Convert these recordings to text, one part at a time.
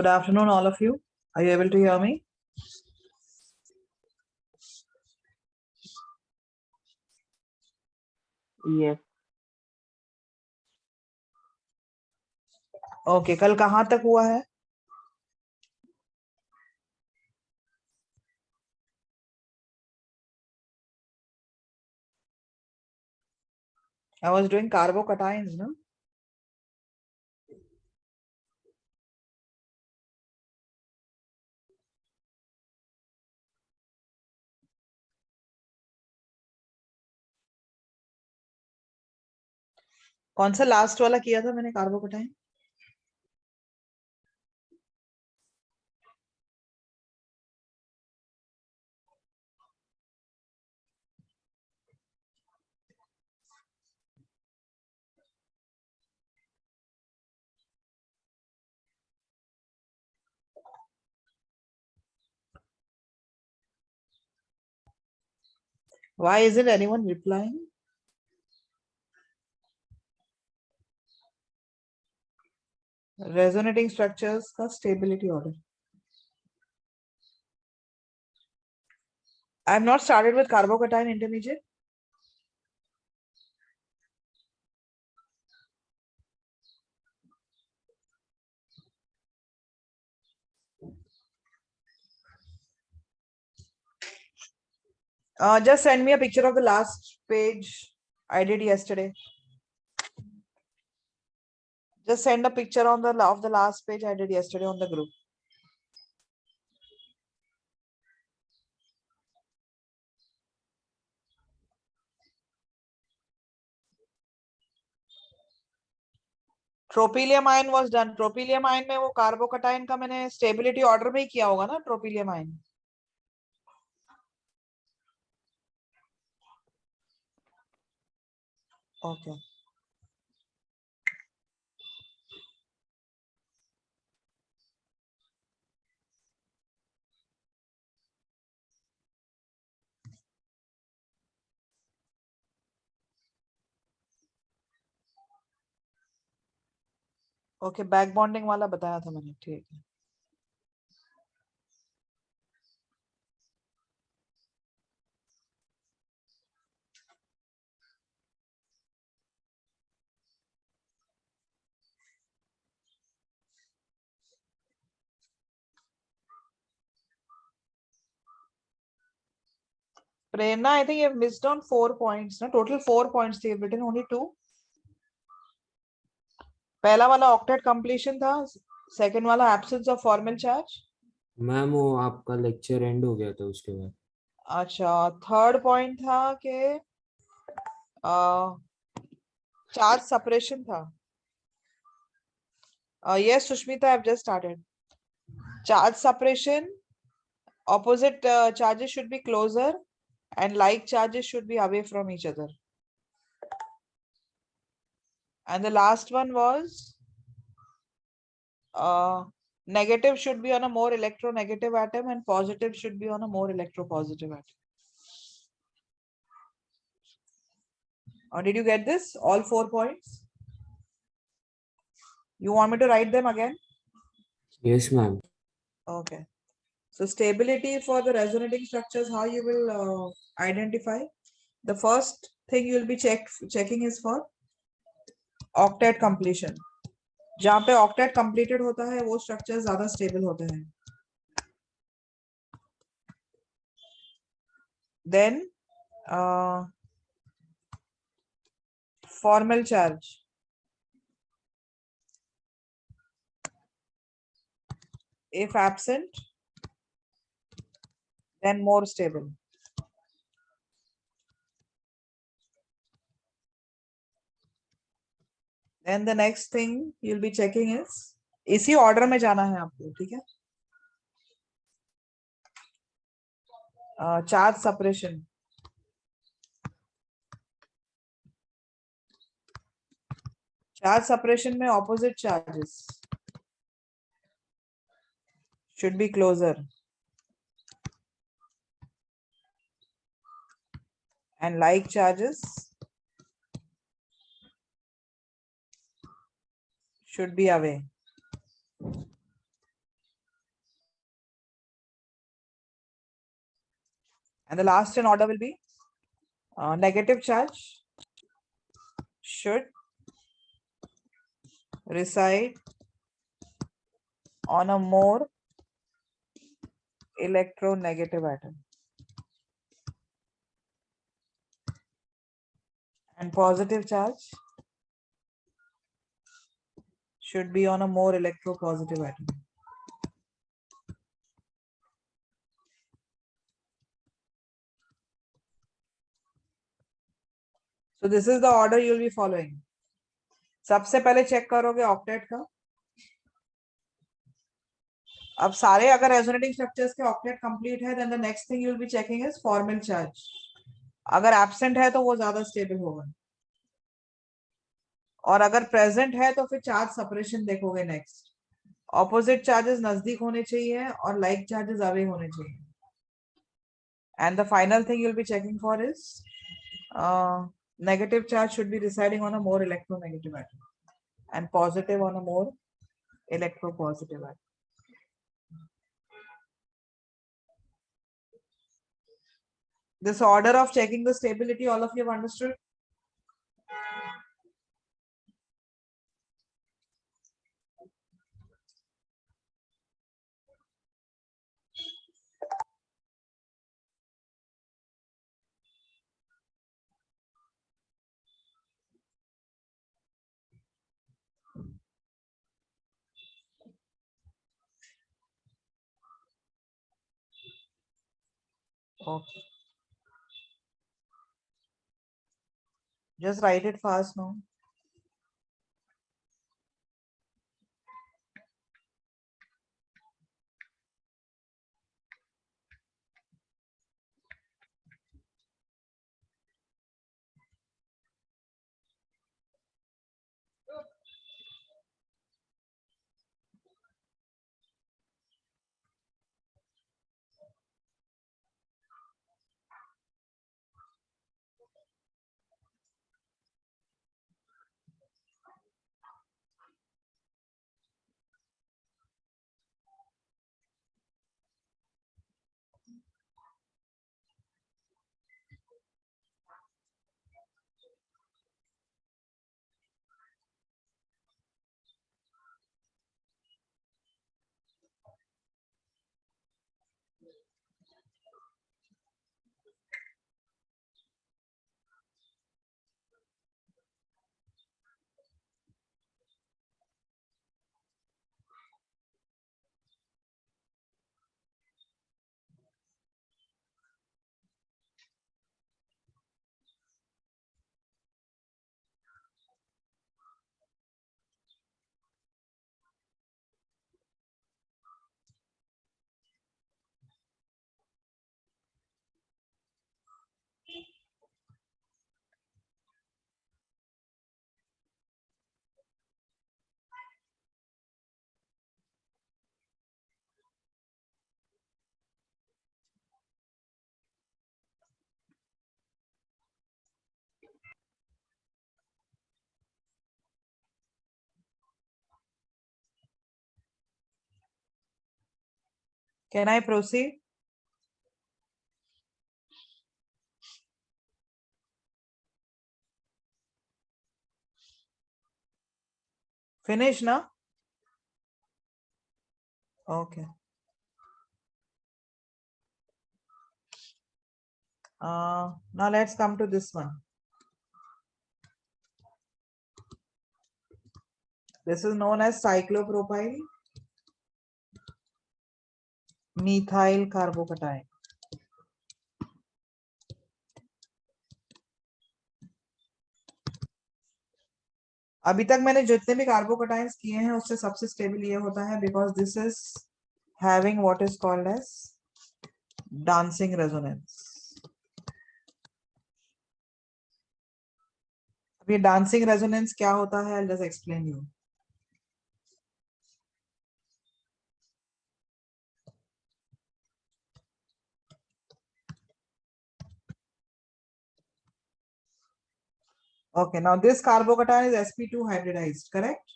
Good afternoon, all of you. Are you able to hear me? Yes. Okay, कल कहाँ तक हुआ है? I was doing carbocations, no? कौन सा लास्ट वाला किया था मैंने कार्बोकटाइन? Why isn't anyone replying? Resonating structures का stability order. I have not started with carbocation intermediate. Just send me a picture of the last page I did yesterday. Just send a picture of the last page I did yesterday on the group. Tropylium ion was done. Tropylium ion में वो कार्बोकटाइन का मैंने stability order में ही किया होगा ना. Tropylium ion okay. Okay, back bonding वाला बताया था मैंने. ठीक है. Prerna, I think you have missed on 4 points. No? Total 4 points. You have written only 2. पहला वाला ऑक्टेट कंप्लीशन था. सेकंड वाला absence of formal charge. Ma'am वो आपका लेक्चर एंड हो गया था उसके बाद. अच्छा, थर्ड पॉइंट था कि चार्ज सेपरेशन था. yes, Sushmita, I have just started. Charge separation, opposite charges should be closer and like charges should be away from each other. And the last one was negative should be on a more electronegative atom and positive should be on a more electropositive atom. Or did you get this? All 4 points? You want me to write them again? Yes, ma'am. Okay. So stability for the resonating structures, how you will identify? The first thing you will be checking is for octet completion. जहाँ पे octet completed होता है वो structures ज़्यादा stable होते हैं. Then formal charge. If absent, then more stable. Then the next thing you'll be checking is इसी order में जाना है आपको. ठीक है. Charge separation. Charge separation में opposite charges should be closer and like charges should be away. And the last in order will be negative charge should reside on a more electronegative atom, and positive charge should be on a more electropositive atom. So this is the order you will be following. सबसे पहले check करोगे octet का. अब सारे अगर resonating structures के octet complete है, then the next thing you will be checking is formal charge. अगर एब्सेंट है तो वो ज्यादा स्टेबल होगा, और अगर प्रेजेंट है तो फिर चार्ज सेपरेशन देखोगे नेक्स्ट. ऑपोजिट चार्जेस नजदीक होने चाहिए और लाइक चार्जेस अवे होने चाहिए. And the final thing you will be checking for is negative charge should be residing on a more electronegative atom and positive on a more electropositive atom. This order of checking the stability, all of you have understood? Okay. Just write it fast now. Can I proceed? Finish now? Okay. Now let's come to this one. This is known as cyclopropyl methyl carbocation. अभी तक मैंने जितने भी कार्बोकटाइंस किए हैं उससे सबसे stable ये होता है, because this is having what is called as dancing resonance. अब ये डांसिंग रेजोनेंस क्या होता है, I just explain you. Okay, now this carbocation is sp2 hybridized, correct?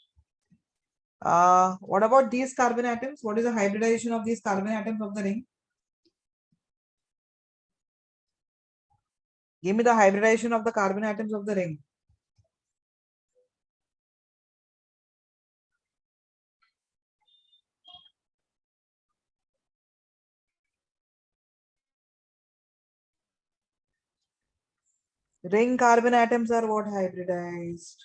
What about these carbon atoms? What is the hybridization of these carbon atoms of the ring? Give me the hybridization of the carbon atoms of the ring. Ring carbon atoms are what hybridized?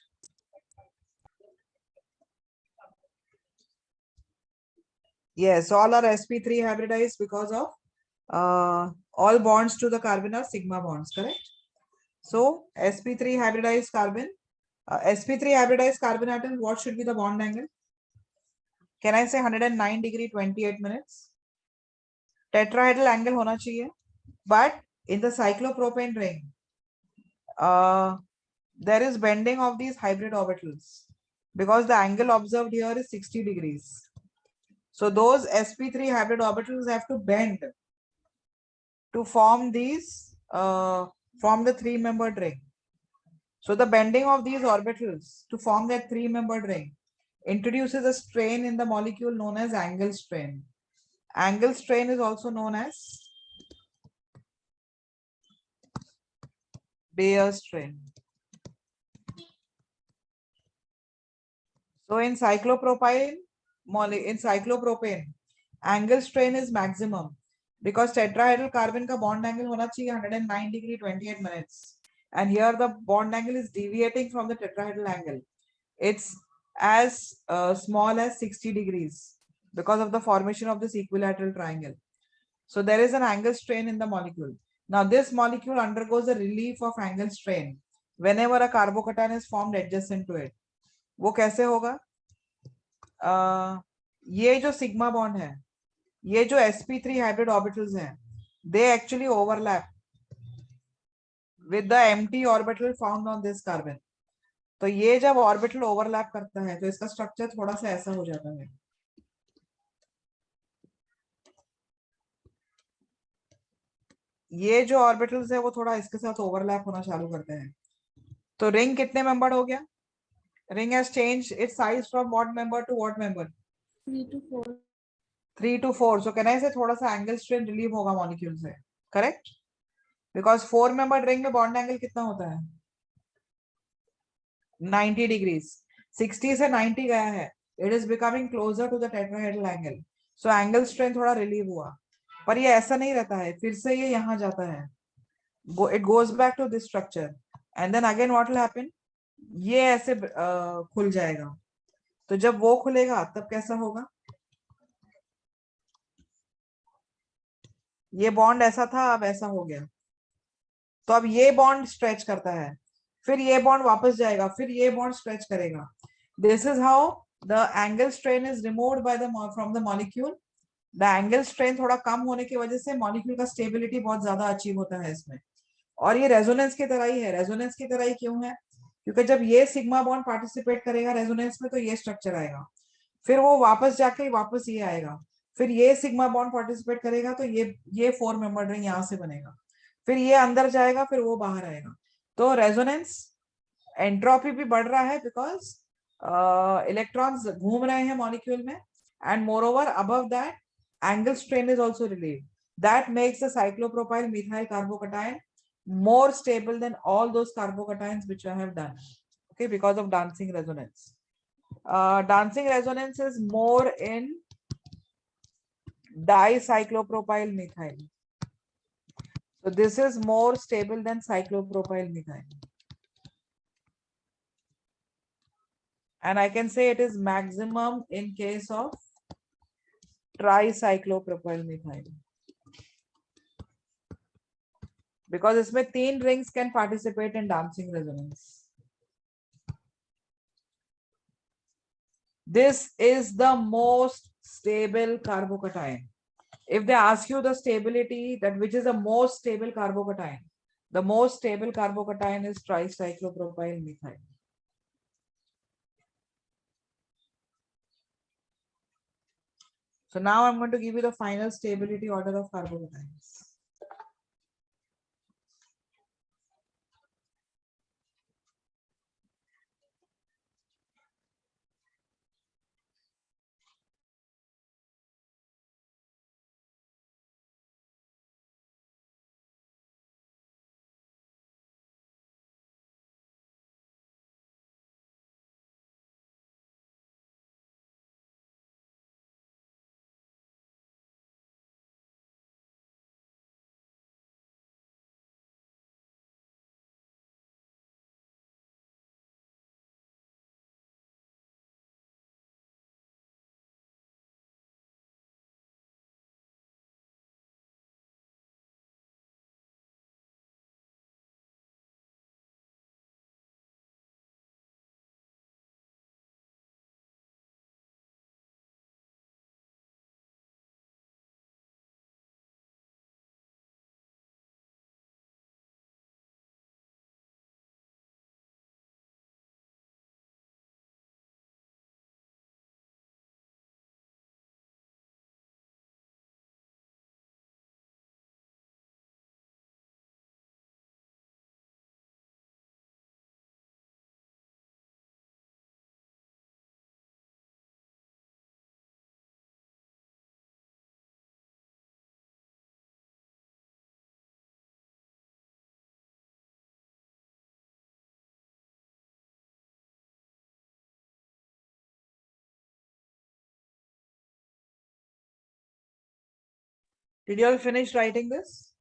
Yes, all are sp3 hybridized because of all bonds to the carbon are sigma bonds, correct? So sp3 hybridized carbon, sp3 hybridized carbon atom, what should be the bond angle? Can I say 109 degree 28 minutes? Tetrahedral angle hona chahiye. But in the cyclopropane ring, there is bending of these hybrid orbitals because the angle observed here is 60 degrees. So those sp3 hybrid orbitals have to bend to form these, form the three-membered ring. So the bending of these orbitals to form that three-membered ring introduces a strain in the molecule known as angle strain. Angle strain is also known as Bayer strain. So in cyclopropane, angle strain is maximum because tetrahedral carbon ka bond angle hona chahiye 109 degree 28 minutes. And here the bond angle is deviating from the tetrahedral angle. It's as small as 60 degrees because of the formation of this equilateral triangle. So there is an angle strain in the molecule. Now this molecule undergoes a relief of angle strain whenever a carbocation is formed adjacent to it. वो कैसे होगा? ये जो sigma bond है, ये जो sp3 hybrid orbitals हैं, they actually overlap with the empty orbital found on this carbon. तो ये जब ऑर्बिटल ओवरलैप करता है तो इसका स्ट्रक्चर थोड़ा सा ऐसा हो जाता है. ये जो ऑर्बिटल्स है वो थोड़ा इसके साथ ओवरलैप होना चालू करते हैं. तो रिंग कितने मेंबर्ड हो गया? Ring has changed its size from what member to what member? 3 to 4. 3 to 4. So can I say थोड़ा सा एंगल स्ट्रेन रिलीव होगा मॉलिक्यूल से, करेक्ट? बिकॉज 4 मेंबर्ड रिंग में बॉन्ड एंगल कितना होता है? 90 डिग्रीज. 60 से 90 गया है. It is becoming closer to the tetrahedral angle. So angle strain थोड़ा रिलीव हुआ. पर ये ऐसा नहीं रहता है, फिर से ये यहां जाता है. It goes back to this structure and then again what will happen? ये ऐसे खुल जाएगा. तो जब वो खुलेगा तब कैसा होगा? ये बॉन्ड ऐसा था, अब ऐसा हो गया. तो अब ये बॉन्ड स्ट्रेच करता है, फिर ये बॉन्ड वापस जाएगा, फिर ये बॉन्ड स्ट्रेच करेगा. This is how the angle strain is removed by the from the molecule. The angle strain थोड़ा कम होने की वजह से मॉलिक्यूल का स्टेबिलिटी बहुत ज्यादा अचीव होता है इसमें. और ये रेजोनेंस की तरह ही है. रेजोनेंस की तरह ही क्यों है? क्योंकि जब ये सिग्मा बॉन्ड पार्टिसिपेट करेगा रेजोनेंस में तो ये स्ट्रक्चर आएगा, फिर वो वापस जाके वापस ये आएगा, फिर ये सिग्मा बॉन्ड पार्टिसिपेट करेगा तो ये 4 मेंबर्ड रिंग यहाँ से बनेगा, फिर ये अंदर जाएगा, फिर वो बाहर आएगा. तो रेजोनेंस एंट्रोपी भी बढ़ रहा है बिकॉज इलेक्ट्रॉन्स घूम रहे हैं मॉलिक्यूल में. And more over above that angle strain is also relieve. That makes the cyclopropyl methyl carbocation more stable than all those carbocations which I have done, okay, because of dancing resonance. Dancing resonance is more in dicyclopropyl methyl. So this is more stable than cyclopropyl methyl. And I can say it is maximum in case of tricyclopropyl methyl. Because इसमें 3 rings can participate in dancing resonance. This is the most stable carbocation. If they ask you the stability, that which is the most stable carbocation, the most stable carbocation is tricyclopropyl methyl. So now I'm going to give you the final stability order of carbocations. Did you all finish writing this?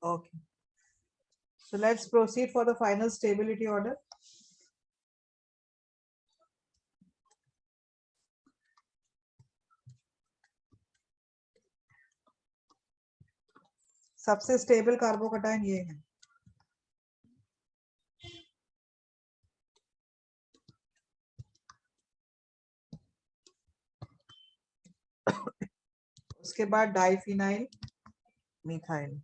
Okay. So let's proceed for the final stability order. सबसे stable carbocation ये है. उसके बाद diphenyl methyl.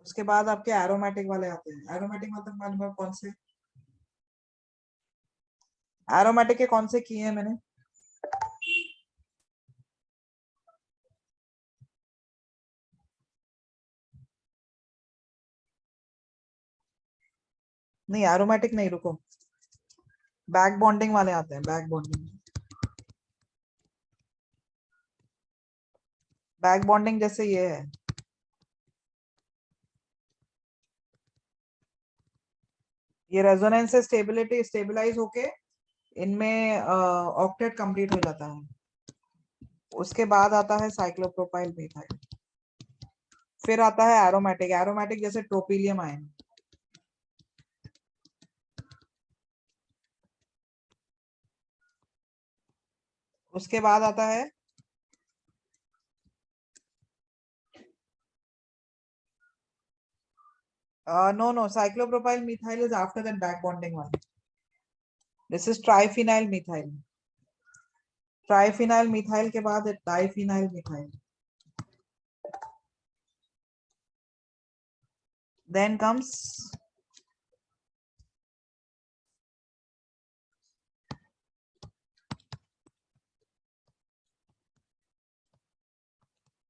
उसके बाद आपके aromatic वाले आते हैं. एरोमेटिक मतलब मालूम है कौन से? एरोमेटिक के कौन से किए हैं मैंने? नहीं एरोमेटिक नहीं, रुको. बैक बॉन्डिंग वाले आते हैं. Back bonding. बैक बॉन्डिंग जैसे ये है. ये रेजोनेंस से स्टेबिलिटी स्टेबलाइज होके इनमें ऑक्टेट कंप्लीट हो जाता है. उसके बाद आता है साइक्लोप्रोपाइल मिथाइल. फिर आता है एरोमेटिक. एरोमेटिक जैसे ट्रोपिलियम आयन. उसके बाद आता है no, cyclopropyl methyl is after that back bonding one. This is triphenyl methyl. Triphenyl methyl के बाद diphenyl methyl. Then comes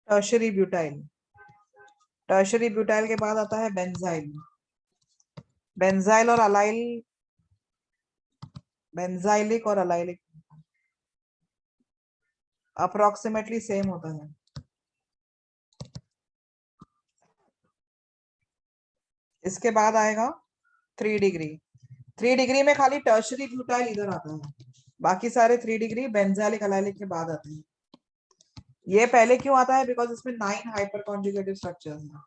tertiary butyl. Tertiary butyl के बाद आता है benzyl. Benzyl और allyl, benzylic और allylic अप्रोक्सीमेटली सेम होता है. इसके बाद आएगा 3 डिग्री. 3 डिग्री में खाली टर्शरी ब्यूटाइल इधर आता है. बाकी सारे 3 डिग्री बेंजालिक अलाइलिक के बाद आते हैं. ये पहले क्यों आता है? बिकॉज इसमें 9 हाइपर कॉन्जुगेटिव स्ट्रक्चर्स हैं.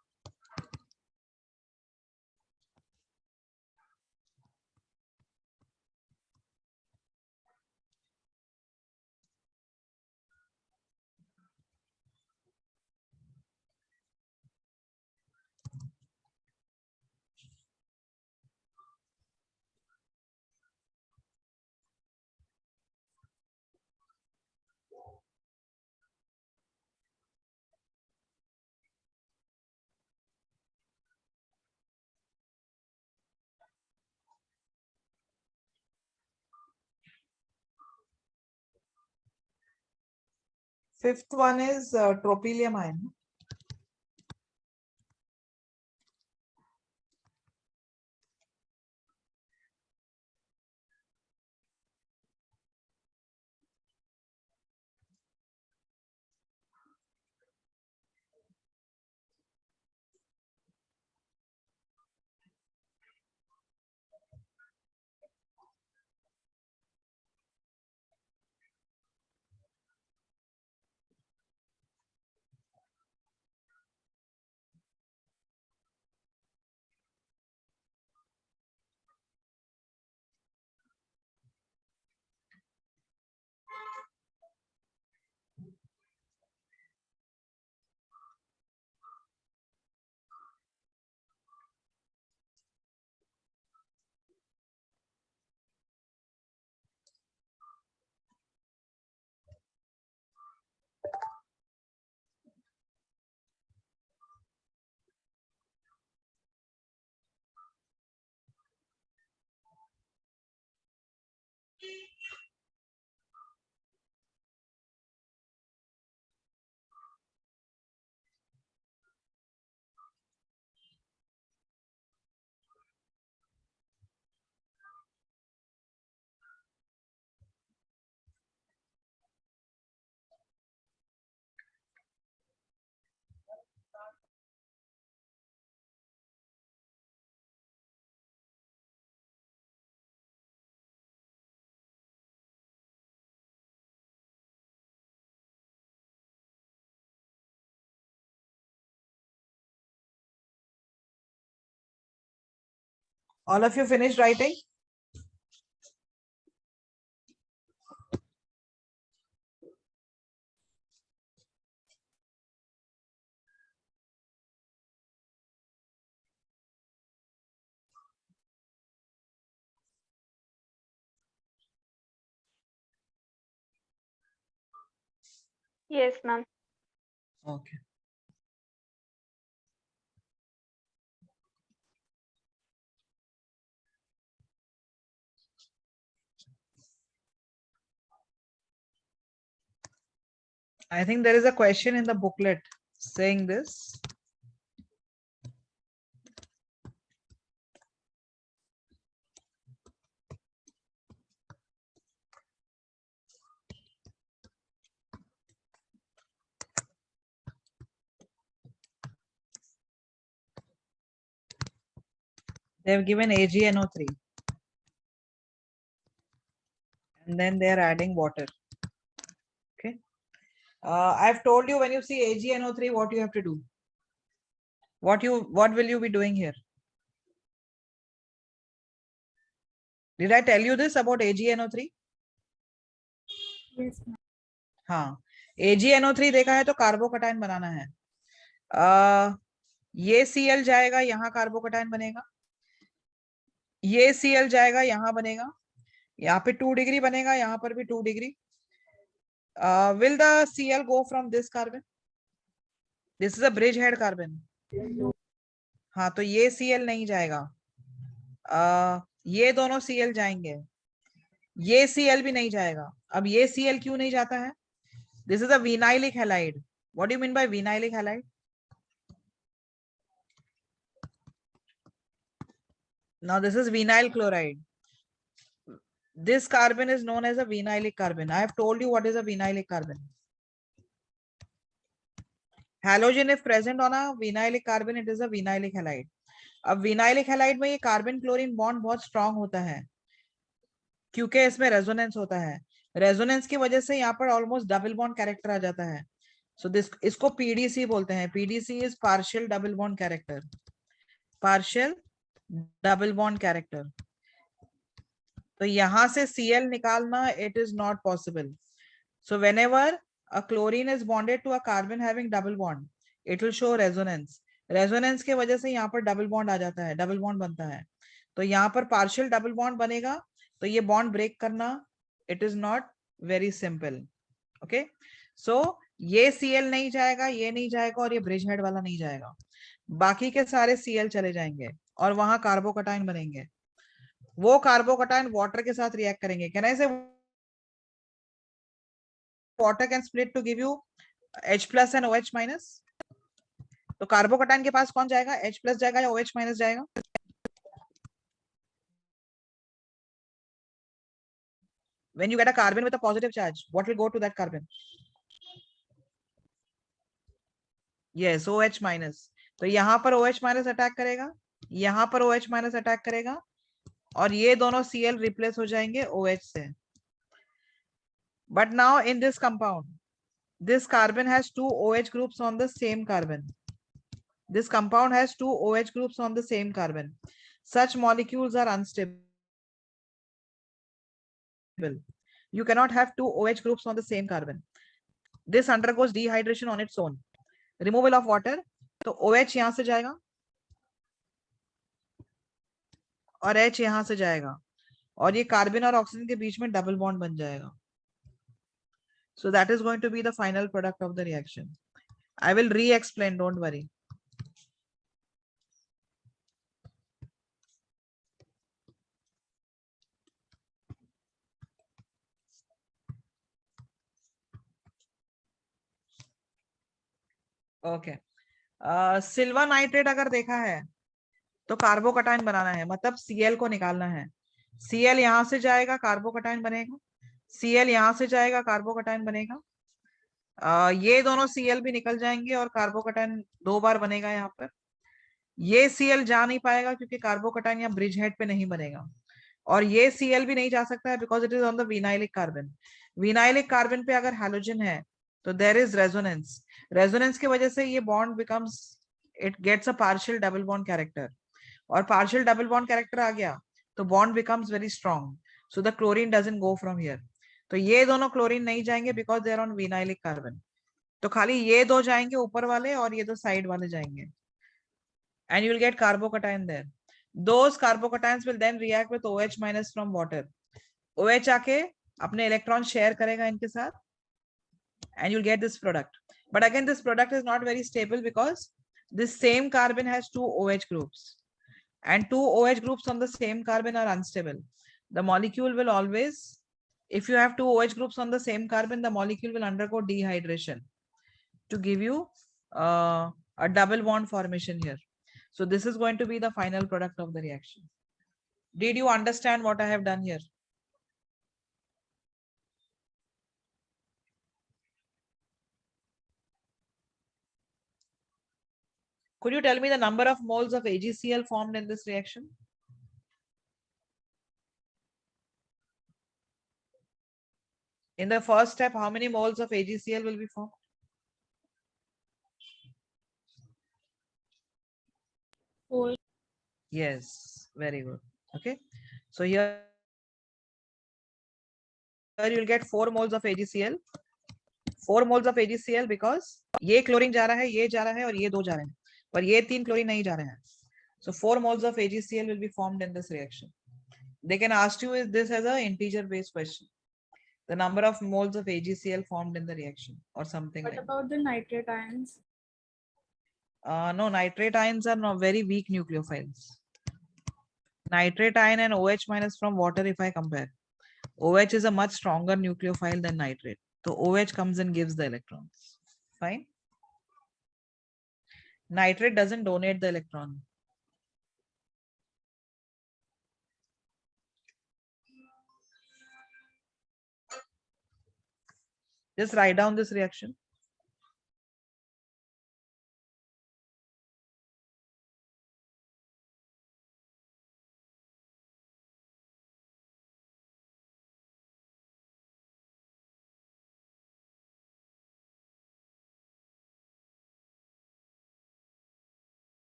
Fifth one is tropylium ion. All of you finished writing? Yes, ma'am. Okay. I think there is a question in the booklet saying this. They have given AgNO3 and then they are adding water. Okay. I've told you when you see AgNO3 what you have to do. What will you be doing here? Did I tell you this about AgNO3? Yes, ma'am. हाँ, AgNO3 देखा है तो carbocation बनाना है. ये Cl जाएगा यहाँ carbocation बनेगा, ये Cl जाएगा यहाँ बनेगा, यहाँ पे 2 डिग्री बनेगा, यहाँ पर भी 2 degree. Will the Cl go from this carbon? This is a bridge head carbon. हाँ, तो ये Cl नहीं जाएगा. ये दोनों Cl जाएंगे, ये Cl भी नहीं जाएगा. अब ये Cl क्यों नहीं जाता है? This is a vinylic halide. What do you mean by vinylic halide? Now this is vinyl chloride. This carbon is known as a vinylic carbon. I have told you what is a vinylic carbon. Halogen if present on a vinylic carbon, it is a vinylic halide. अब vinylic halide में ये carbon chlorine bond बहुत strong होता है क्योंकि इसमें resonance होता है. रेजोनेंस की वजह से यहाँ पर ऑलमोस्ट डबल बॉन्ड कैरेक्टर आ जाता है. सो दिस इसको पीडीसी बोलते हैं. PDC is partial double bond character. Partial double bond character. तो यहां से Cl निकालना it is not possible. So whenever a chlorine is bonded to a carbon having double bond, it will show resonance. Resonance के वजह से यहाँ पर double bond आ जाता है, डबल बॉन्ड बनता है. तो यहाँ पर पार्शियल डबल बॉन्ड बनेगा तो ये बॉन्ड ब्रेक करना it is not very simple. Okay, so ये Cl नहीं जाएगा, ये नहीं जाएगा और ये ब्रिज हेड वाला नहीं जाएगा. बाकी के सारे Cl चले जाएंगे और वहां कार्बोकटायन बनेंगे. वो कार्बोकटायन वाटर के साथ रिएक्ट करेंगे. कैन आई से water can split to give you H plus and OH minus? तो कार्बोकटायन के पास कौन जाएगा? H plus जाएगा या OH minus जाएगा? When you get a carbon with a positive charge, what will go to that carbon? Yes, OH minus. तो यहाँ पर OH minus अटैक करेगा, यहाँ पर OH minus अटैक करेगा और ये दोनों Cl रिप्लेस हो जाएंगे OH से. But now in this compound, this carbon has 2 OH groups on the same carbon. This compound has 2 OH groups on the same carbon. Such molecules are unstable. You cannot have 2 OH groups on the same carbon. This undergoes dehydration on its own. Removal of water, तो OH यहाँ से जाएगा और H यहाँ से जाएगा और ये कार्बन और ऑक्सीजन के बीच में डबल बॉन्ड बन जाएगा. So that is going to be the final product of the reaction. I will re-explain, don't worry. Okay, silver nitrate अगर देखा है तो कार्बोकटायन बनाना है, मतलब Cl को निकालना है. Cl यहाँ से जाएगा, कार्बोकटायन बनेगा. Cl यहाँ से जाएगा, कार्बोकटायन बनेगा. ये दोनों Cl भी निकल जाएंगे और कार्बोकटायन 2 बार बनेगा यहाँ पर. ये Cl जा नहीं पाएगा क्योंकि कार्बोकटायन यहाँ ब्रिज हेड पे नहीं बनेगा और ये Cl भी नहीं जा सकता है because it is on the vinylic carbon. Vinylic carbon पे अगर हैलोजन है तो देयर इज रेजोनेंस. रेजोनेंस की वजह से ये bond becomes, it gets a partial double bond character और partial double bond character आ गया तो bond becomes very strong, so the chlorine doesn't go from here. तो ये दोनों क्लोरीन नहीं जाएंगे because they are on vinylic carbon. तो खाली ये दो जाएंगे ऊपर वाले और ये दो साइड वाले जाएंगे, and you will get carbocation there. Those carbocations will then react with OH minus from water. OH आके अपने इलेक्ट्रॉन शेयर करेगा इनके साथ, and you'll get this product. But again, this product is not very stable because this same carbon has two OH groups, and two OH groups on the same carbon are unstable. The molecule will always, if you have two OH groups on the same carbon, the molecule will undergo dehydration to give you a double bond formation here. So this is going to be the final product of the reaction. Did you understand what I have done here? Could you tell me the number of moles of AgCl formed in this reaction? In the first step, how many moles of AgCl will be formed? 4. Yes, very good. Okay, so here you'll get 4 moles of AgCl. 4 moles of AgCl because ये chlorine जा रहा है, ये जा रहा है और ये दो जा रहे हैं, पर ये 3 क्लोरीन नहीं जा रहे हैं. So 4 moles of AgCl will be formed in this reaction. They can ask you is this as an integer based question. The number of moles of AgCl formed in the reaction or something What like about the nitrate ions? no, nitrate ions are not very weak nucleophiles. Nitrate ion and OH minus from water, if I compare, OH is a much stronger nucleophile than nitrate. So OH comes and gives the electrons. Fine. Nitrate doesn't donate the electron. Just write down this reaction.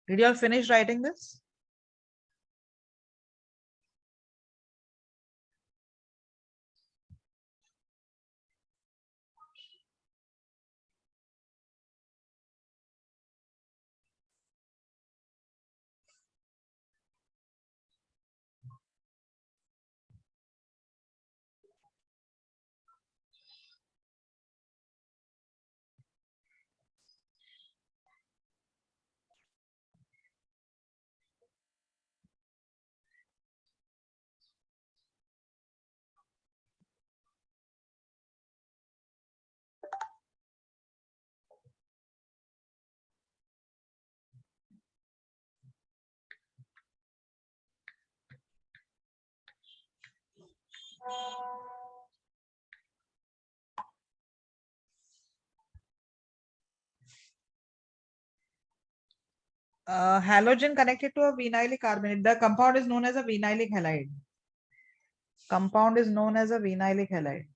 Did you all finish writing this? Halogen connected to a vinylic carbonate. The compound is known as a vinylic halide. Compound is known as a vinylic halide.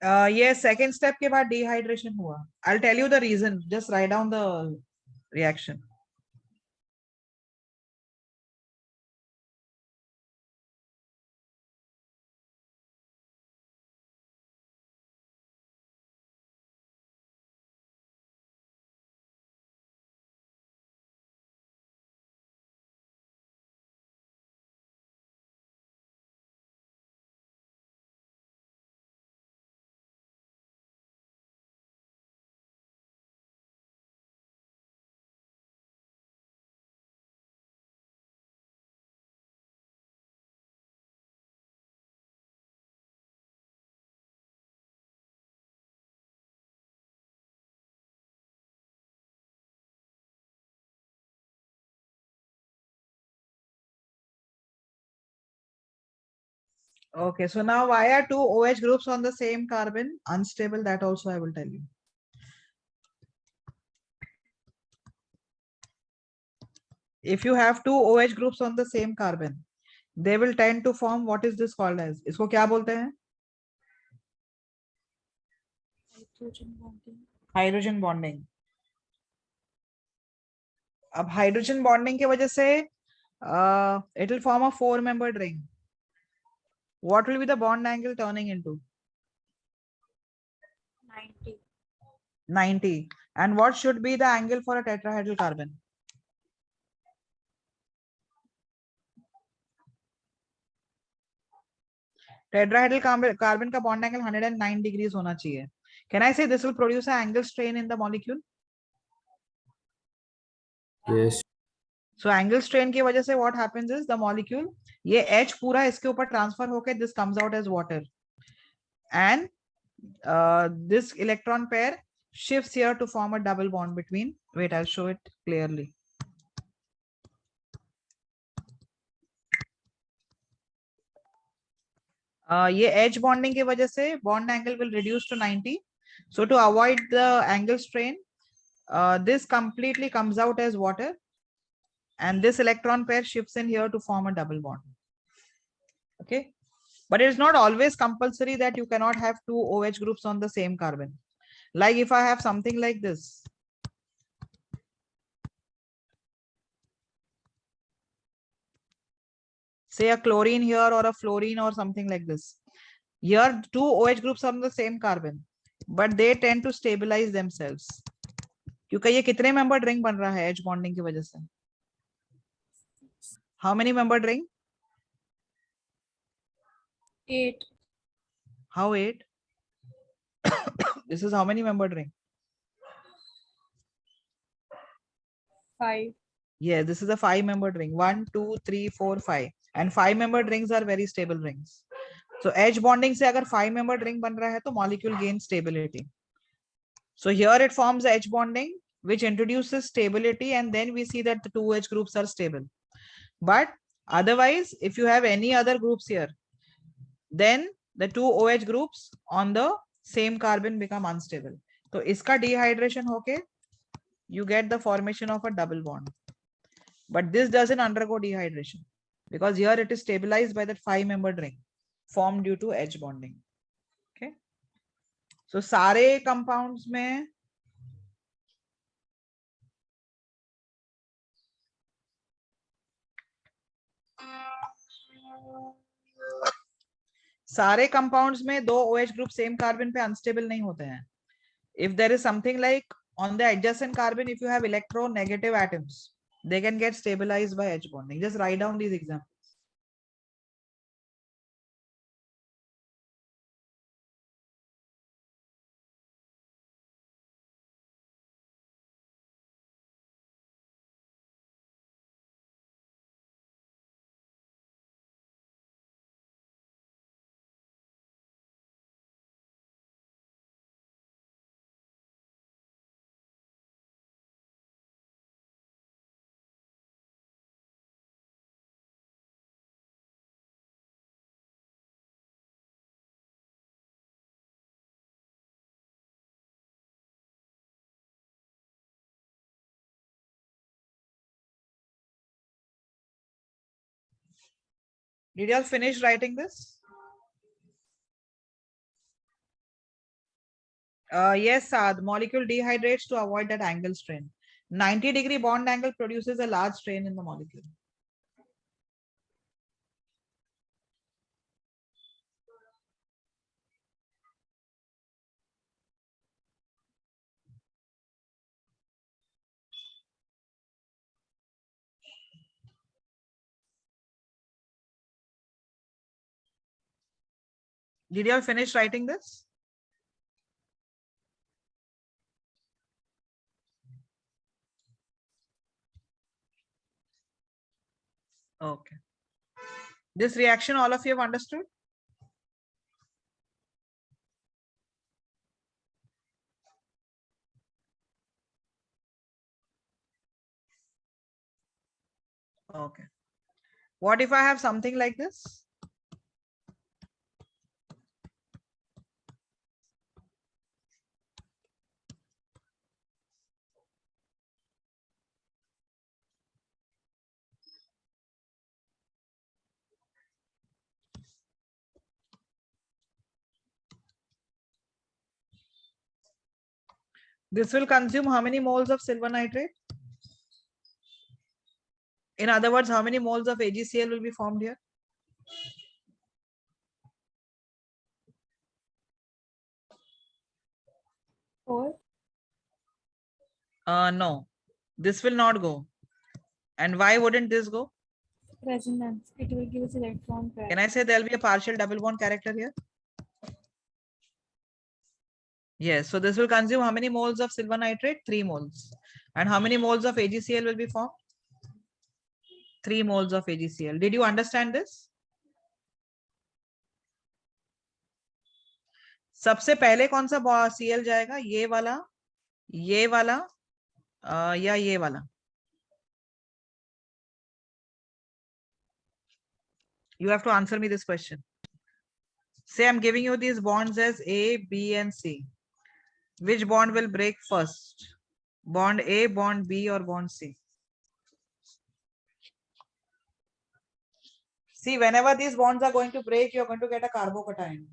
ये second step के बाद dehydration हुआ. I'll tell you the reason. Just write down the reaction. Okay, so now why are two OH groups on the same carbon unstable? That also I will tell you. If you have two OH groups on the same carbon, they will tend to form what is this called as? इसको क्या बोलते हैं? Hydrogen bonding. Hydrogen bonding. अब hydrogen bonding के वजह से it will form a four-membered ring. What will be the bond angle turning into? 90. 90. And what should be the angle for a tetrahedral carbon? Tetrahedral carbon का bond angle 109 degrees होना चाहिए. Can I say this will produce an angle strain in the molecule? Yes. So angle strain की वजह से what happens is the molecule ये H पूरा इसके ऊपर transfer होके this comes out as water, and this electron pair shifts here to form a double bond between. Wait, I'll show it clearly. ये H bonding की वजह से bond angle will reduce to 90. So to avoid the angle strain, this completely comes out as water, and this electron pair shifts in here to form a double bond. Okay, but it is not always compulsory that you cannot have two OH groups on the same carbon. Like if I have something like this, say a chlorine here or a fluorine or something like this. Here two OH groups are on the same carbon, but they tend to stabilize themselves. क्योंकि ये कितने membered ring बन रहा है H bonding की वजह से? How many membered ring? 8. How 8? This is how many membered ring? 5. Yeah, this is a 5-membered ring. 1, 2, 3, 4, 5. And 5-membered rings are very stable rings. So H bonding से अगर 5-membered ring बन रहा है तो molecule gains stability. So here it forms H bonding, which introduces stability, and then we see that the two H groups are stable. But otherwise, if you have any other groups here, then the two OH groups on the same carbon become unstable. So इसका dehydration होके you get the formation of a double bond. But this doesn't undergo dehydration because here it is stabilized by that 5-membered ring formed due to H bonding. Okay. So सारे compounds में सारे compounds में दो OH group same carbon पे unstable नहीं होते हैं. If there is something like on the adjacent carbon, if you have electronegative atoms, they can get stabilized by H bonding. Just write down these examples. Did you all finish writing this? Yes, Saad, molecule dehydrates to avoid that angle strain. 90-degree bond angle produces a large strain in the molecule. Did you all finish writing this? Okay. This reaction all of you have understood? Okay. What if I have something like this? This will consume how many moles of silver nitrate? In other words, how many moles of AgCl will be formed here? Four. No, this will not go. And why wouldn't this go? Resonance. It will give us electron pair. Can I say there'll be a partial double bond character here? Yes, so this will consume how many moles of silver nitrate? 3 moles. And how many moles of AgCl will be formed? 3 moles of AgCl. Did you understand this? सबसे पहले कौन सा Cl जाएगा? ये वाला, या ये वाला? You have to answer me this question. Say I'm giving you these bonds as A, B, and C. Which bond will break first? Bond A, bond B, or bond C? See, whenever these bonds are going to break, you're going to get a carbocation.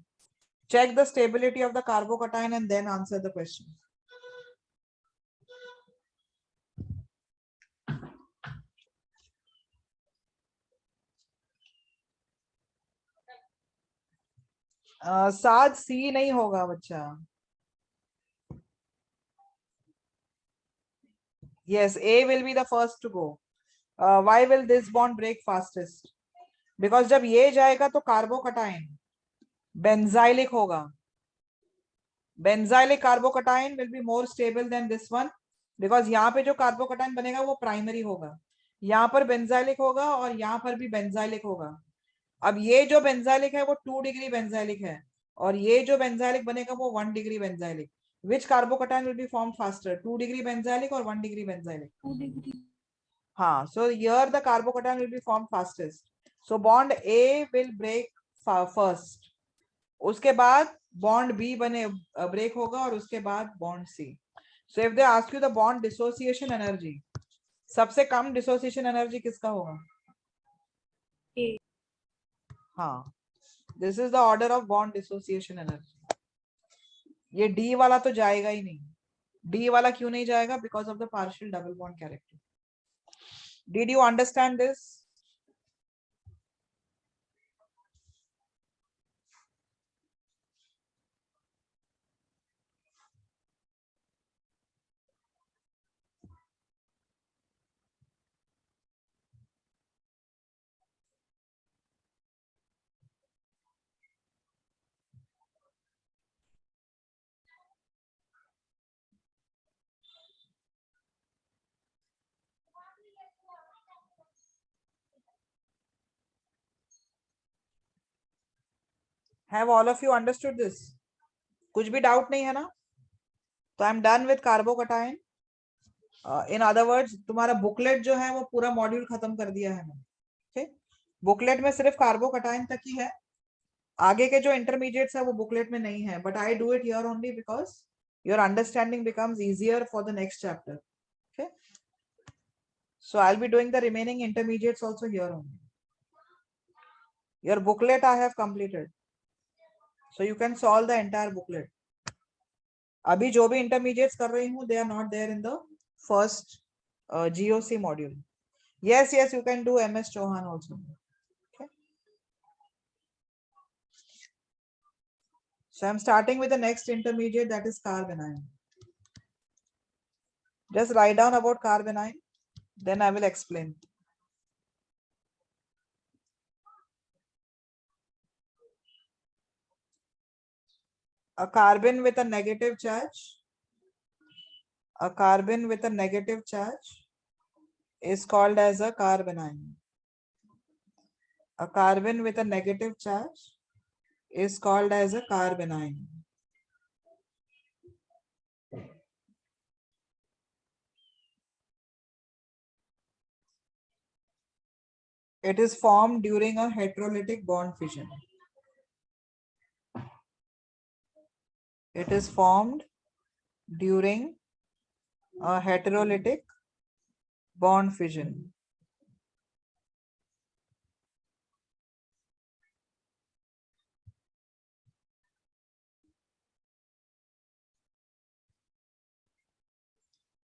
Check the stability of the carbocation and then answer the question. साथ C नहीं होगा बच्चा. Yes, A will be the first to go. Why will this bond break fastest? Because जब ये जाएगा तो कार्बोकटाइन benzylic होगा. Benzylic carbocation will be more stable than this one because यहाँ पे जो कार्बोकटाइन बनेगा वो प्राइमरी होगा. यहाँ पर बेंजाइलिक होगा और यहाँ पर भी बेंजाइलिक होगा. अब ये जो बेंजाइलिक है वो 2 डिग्री बेंजाइलिक है और ये जो बेंजाइलिक बनेगा वो 1 degree benzylic. Which carbocation will be formed faster? 2 degree benzylic or 1 degree benzylic? 2 degree. हाँ, so here the carbocation will be formed fastest. So bond A will break first. उसके बाद bond B बने break होगा और उसके बाद bond C. So if they ask you the bond dissociation energy, सबसे कम dissociation energy किसका होगा? A. हाँ, this is the order of bond dissociation energy. ये D वाला तो जाएगा ही नहीं. D वाला क्यों नहीं जाएगा? Because of the partial double bond character. Did you understand this? Have all of you understood this? कुछ भी doubt नहीं है ना? तो I'm done with carbocation. In other words, तुम्हारा booklet जो है वो पूरा मॉड्यूल खत्म कर दिया है. Okay? बुकलेट में सिर्फ कार्बोकटाइन तक ही है. आगे के जो इंटरमीडिएट्स है वो बुकलेट में नहीं है. But I do it here only because your understanding becomes easier for the next chapter. Okay? So I'll be doing the remaining intermediates also here only. Your booklet I have completed. So you can solve the entire booklet. अभी जो भी intermediates कर रही हूँ, they are not there in the first GOC module. Yes, you can do MS Chauhan also. Okay. So I'm starting with the next intermediate, that is carbanion. Just write down about carbanion, then I will explain. A carbon with a negative charge, a carbon with a negative charge is called as a carbanion. A carbon with a negative charge is called as a carbanion. It is formed during a heterolytic bond fission. It is formed during a heterolytic bond fission.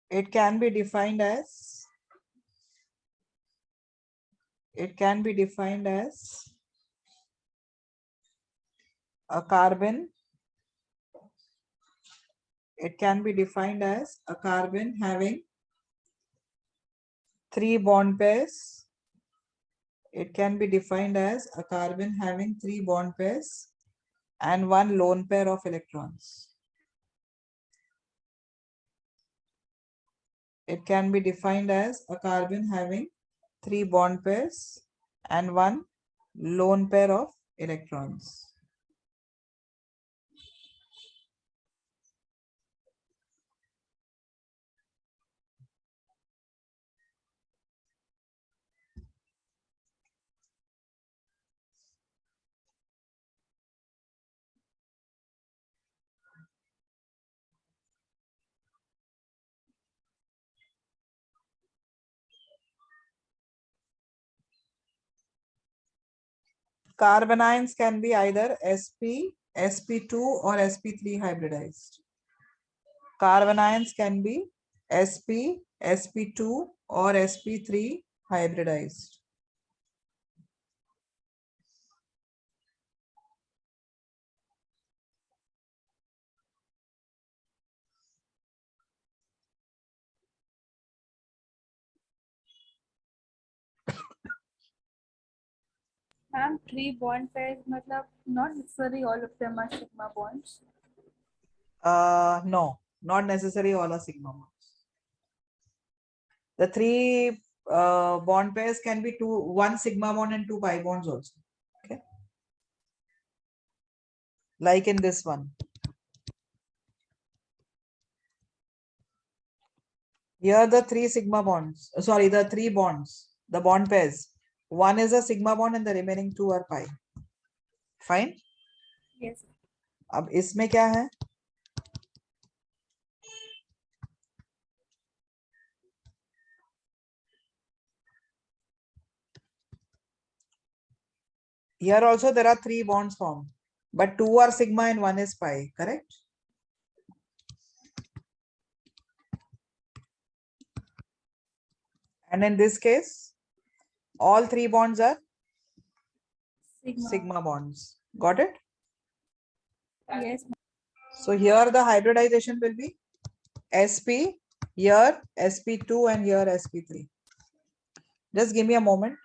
It can be defined as a carbon. It can be defined as a carbon having 3 bond pairs. It can be defined as a carbon having 3 bond pairs and 1 lone pair of electrons. It can be defined as a carbon having 3 bond pairs and 1 lone pair of electrons. Carbanions can be either sp, sp2 or sp3 hybridized. Carbanions can be sp, sp2 or sp3 hybridized. Ma'am, 3 bond pairs, matlab not necessarily all of them are sigma bonds. No, not necessary all are sigma bonds. The 3 bond pairs can be 1 sigma bond and 2 pi bonds also. Okay. Like in this one. Here the 3 sigma bonds, sorry, the 3 bonds, the bond pairs. One is a sigma bond and the remaining 2 are pi. Fine. Yes. अब इसमें क्या है? Here also there are 3 bonds formed, but 2 are sigma and 1 is pi, correct? And in this case, all 3 bonds are sigma bonds. Got it? Yes. So here the hybridization will be sp, here sp2 and here sp3. Just give me a moment.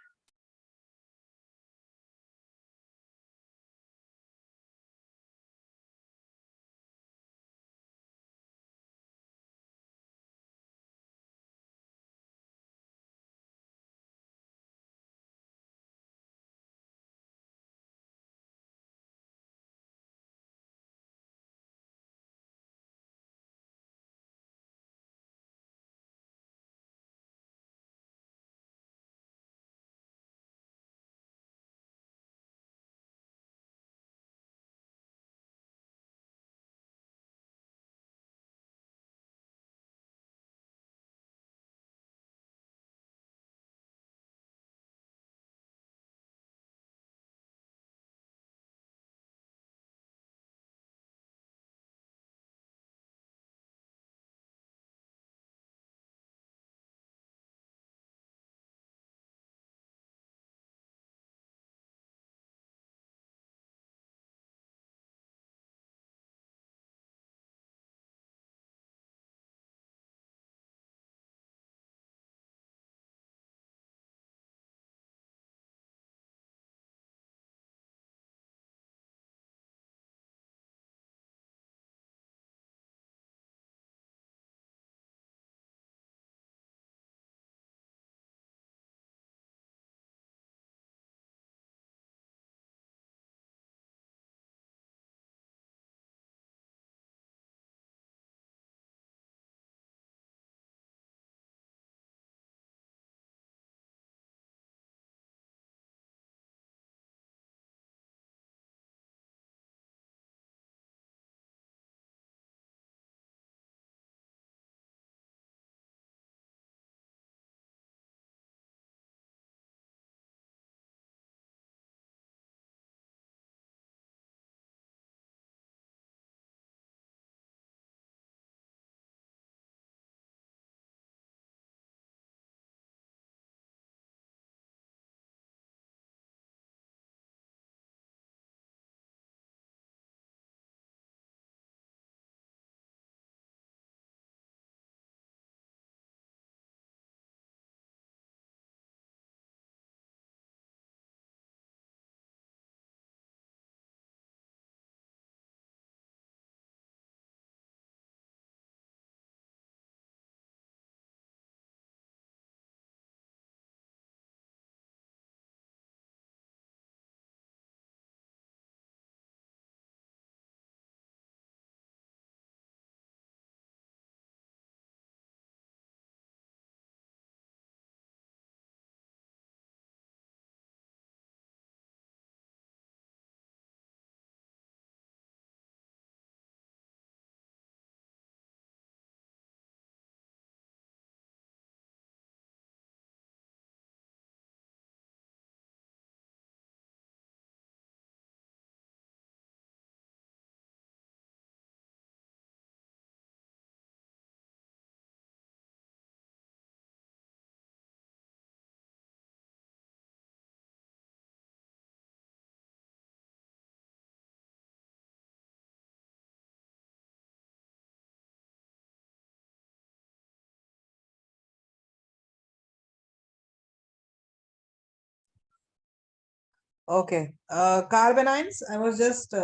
Okay. Carbanions, I was just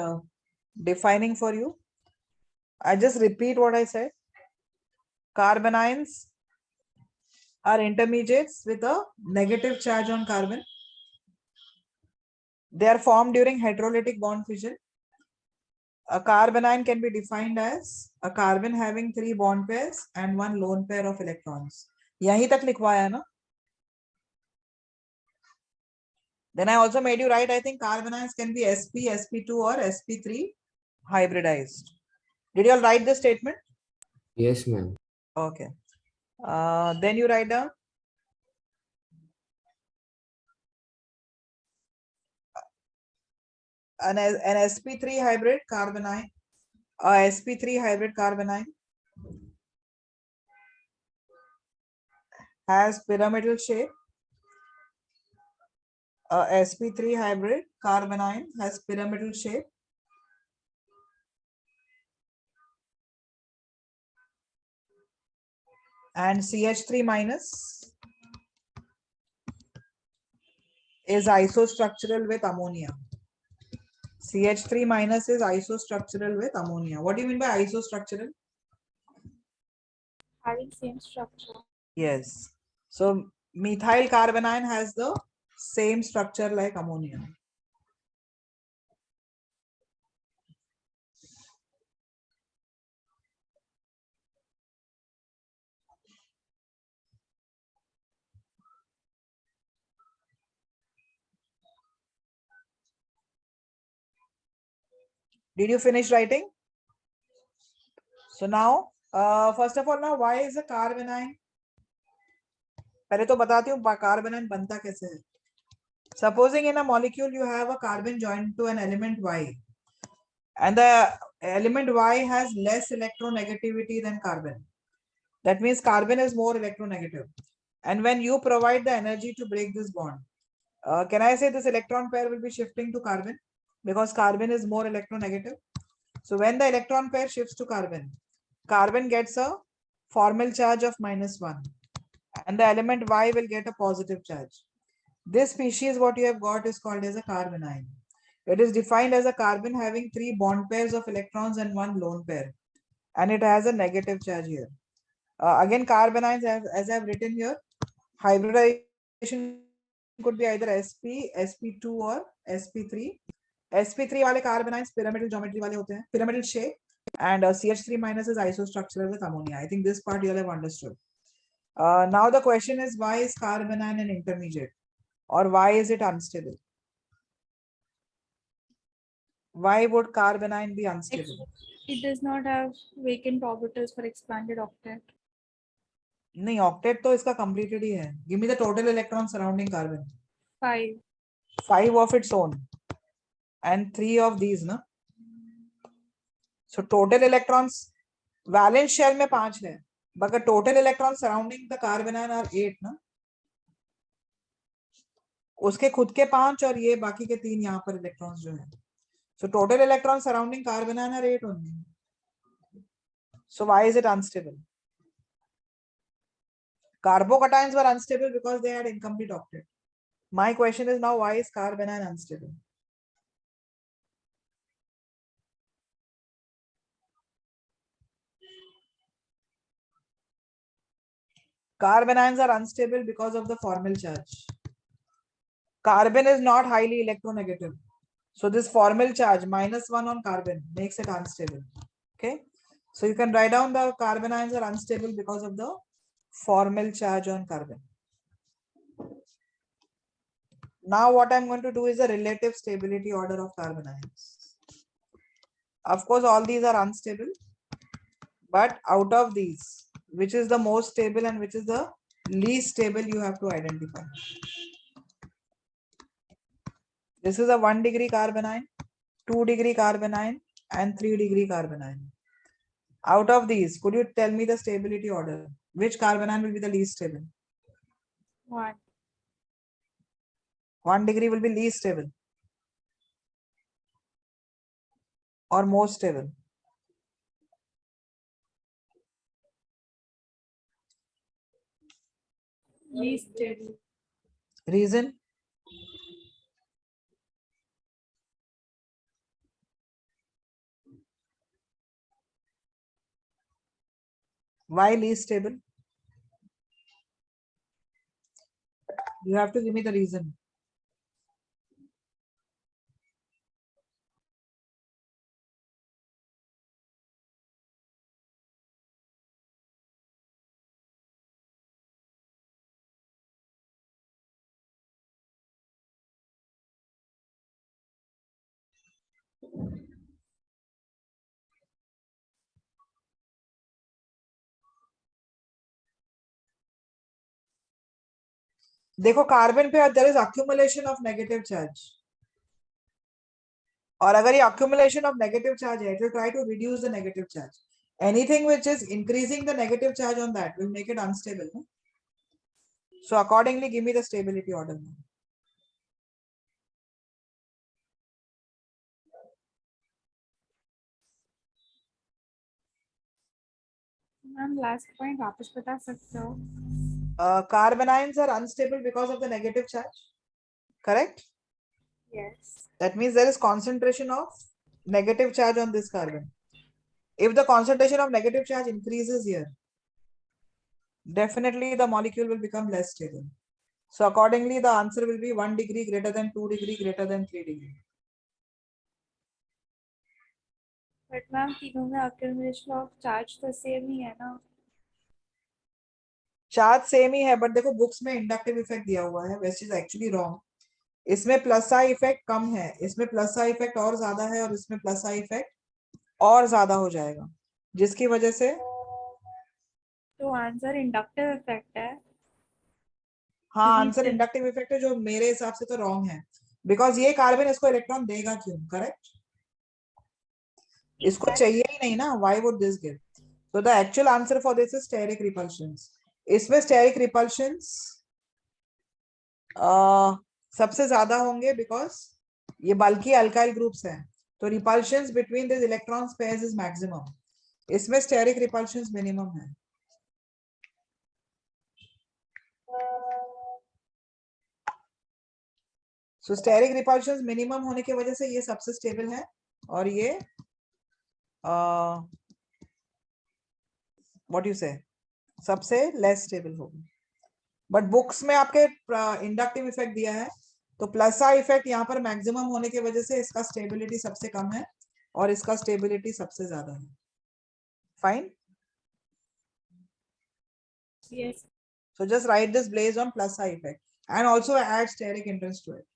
defining for you. I just repeat what I said. Carbanions are intermediates with a negative charge on carbon. They are formed during heterolytic bond fission. A carbanion can be defined as a carbon having 3 bond pairs and 1 lone pair of electrons. यहीं तक लिखवाया ना? Then I also made you write, I think carbanions can be sp, sp2 or sp3 hybridized. Did you all write the statement? Yes, ma'am. Okay. Then you write down an sp3 hybrid carbanion, a sp3 hybrid carbanion has pyramidal shape. A sp3 hybrid carbanion has pyramidal shape. And CH3 minus is isostructural with ammonia. CH3 minus is isostructural with ammonia. What do you mean by isostructural? Having same structure. Yes. So methyl carbanion has the same structure like ammonia. Did you finish writing? So now, first of all, now why is a carbanion? पहले तो बताती हूँ carbanion बनता कैसे है. Supposing in a molecule you have a carbon joined to an element Y, and the element Y has less electronegativity than carbon. That means carbon is more electronegative. And when you provide the energy to break this bond, can I say this electron pair will be shifting to carbon because carbon is more electronegative? So when the electron pair shifts to carbon, carbon gets a formal charge of -1 and the element Y will get a positive charge. This species, what you have got, is called as a carbanion. It is defined as a carbon having 3 bond pairs of electrons and 1 lone pair, and it has a negative charge here. Again, carbanions, as I have written here, hybridization could be either sp, sp2 or sp3. sp3 वाले carbanions pyramidal geometry वाले होते हैं, pyramidal shape, and CH3 minus is isostructural with ammonia. I think this part you all have understood. Now the question is, why is carbanion an intermediate, or why is it unstable? Why would carbanion be unstable? It does not have vacant orbitals for expanded octet. नहीं, octet तो इसका completed ही है. Give me the total electrons surrounding carbon. 5. 5 of its own and 3 of these, ना? So total electrons valence shell में 5 है, but the total electrons surrounding the carbanion are 8, ना? उसके खुद के 5 और ये बाकी के 3 यहाँ पर electrons जो है. So total electrons surrounding carbanion are 8 only. So why is it unstable? Carbocations were unstable because they had incomplete octet. My question is now, why is carbanion unstable? Carbanions are unstable because of the formal charge. Carbon is not highly electronegative. So this formal charge -1 on carbon makes it unstable. Okay. So you can write down the carbanions are unstable because of the formal charge on carbon. Now what I'm going to do is a relative stability order of carbanions. Of course, all these are unstable, but out of these, which is the most stable and which is the least stable, you have to identify. This is a 1 degree carbanion, 2 degree carbanion, and 3 degree carbanion. Out of these, could you tell me the stability order? Which carbanion will be the least stable? 1. 1 degree will be least stable or most stable? Least stable. Reason? Why least stable? You have to give me the reason. देखो carbon पे there is accumulation of negative charge, और अगर ये accumulation of negative charge है, it will try to reduce the negative charge. Anything which is increasing the negative charge on that will make it unstable, no? So accordingly, give me the stability order now. Ma'am last point वापस बता सकते हो? Carbon ions are unstable because of the negative charge. Correct? Yes. That means there is concentration of negative charge on this carbon. If the concentration of negative charge increases here, definitely the molecule will become less stable. So accordingly, the answer will be 1 degree greater than 2 degree greater than 3 degree. But ma'am तीनों में accumulation of charge तो same ही है ना? Charge same ही है, but देखो books में inductive effect दिया हुआ है, which is actually wrong. इसमें प्लस आई इफेक्ट कम है, इसमें प्लस आई इफेक्ट और ज्यादा है, और इसमें प्लस आई इफेक्ट और ज्यादा हो जाएगा, जिसकी वजह से तो आंसर इंडक्टिव इफेक्ट है. हाँ क्योंकि आंसर इंडक्टिव इफेक्ट है, जो मेरे हिसाब से तो रॉन्ग है, बिकॉज ये कार्बन इसको इलेक्ट्रॉन देगा क्यों? करेक्ट, इसको चाहिए ही नहीं ना, why would this give? So the actual answer for this is steric repulsions. इसमें steric repulsions सबसे ज्यादा होंगे बिकॉज ये बल्कि अल्काइल ग्रुप्स हैं, तो repulsions between these electron pairs is maximum. इसमें steric repulsions minimum है. So steric repulsions minimum होने की वजह से ये सबसे स्टेबल है, और ये व्हाट यू से सबसे लेस स्टेबल होगी. बट बुक्स में आपके इंडक्टिव इफेक्ट दिया है, तो प्लस आई इफेक्ट यहाँ पर मैक्सिमम होने की वजह से इसका स्टेबिलिटी सबसे कम है और इसका स्टेबिलिटी सबसे ज्यादा है. Fine. yes. So just write this based on plus I effect and also add steric interest to it.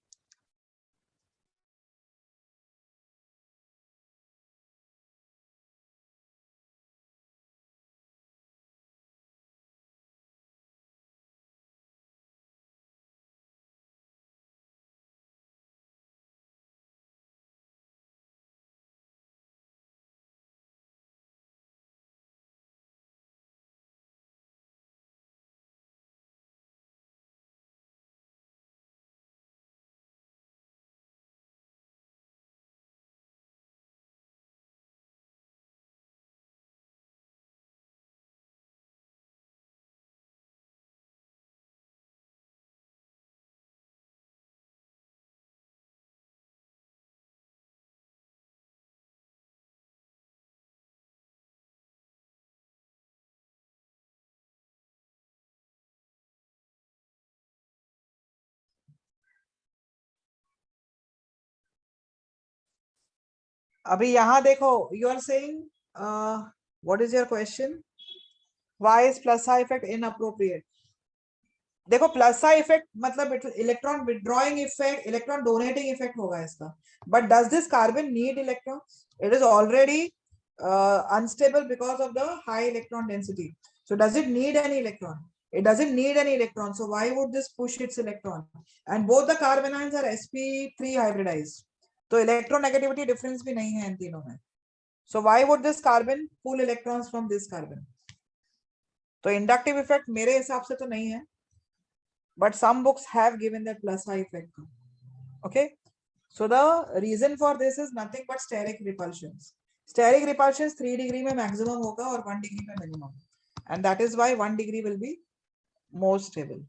अभी यहाँ देखो, you are saying what is your question? Why is plus I effect inappropriate? देखो plus I effect मतलब electron withdrawing effect, electron donating effect होगा इसका, but does this carbon need electron? It is already unstable because of the high electron density. So does it need any electron? It doesn't need any electron. So why would this push its electron? And both the carbon ions are sp3 hybridized. तो electronegativity difference भी नहीं है इन तीनों में. So why would this carbon pull electrons from this carbon? तो inductive effect मेरे हिसाब से तो नहीं है, but some books have given that plus I effect. Okay, so the reason for this is nothing but steric repulsions. Steric repulsions 3 degree में maximum होगा और 1 degree में minimum, and that is why 1 degree will be more stable.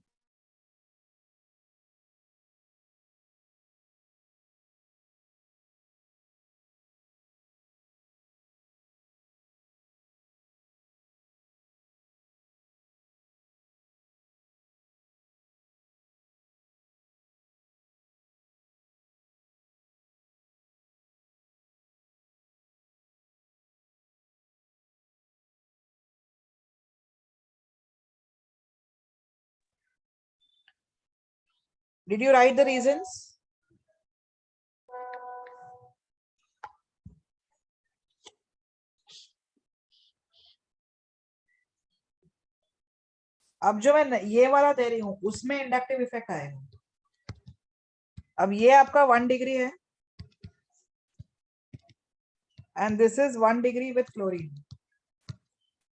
Did you write the reasons? अब जो मैं ये वाला दे रही हूं उसमें इंडक्टिव इफेक्ट आएगा। अब ये आपका 1 डिग्री है and this is 1 degree with chlorine.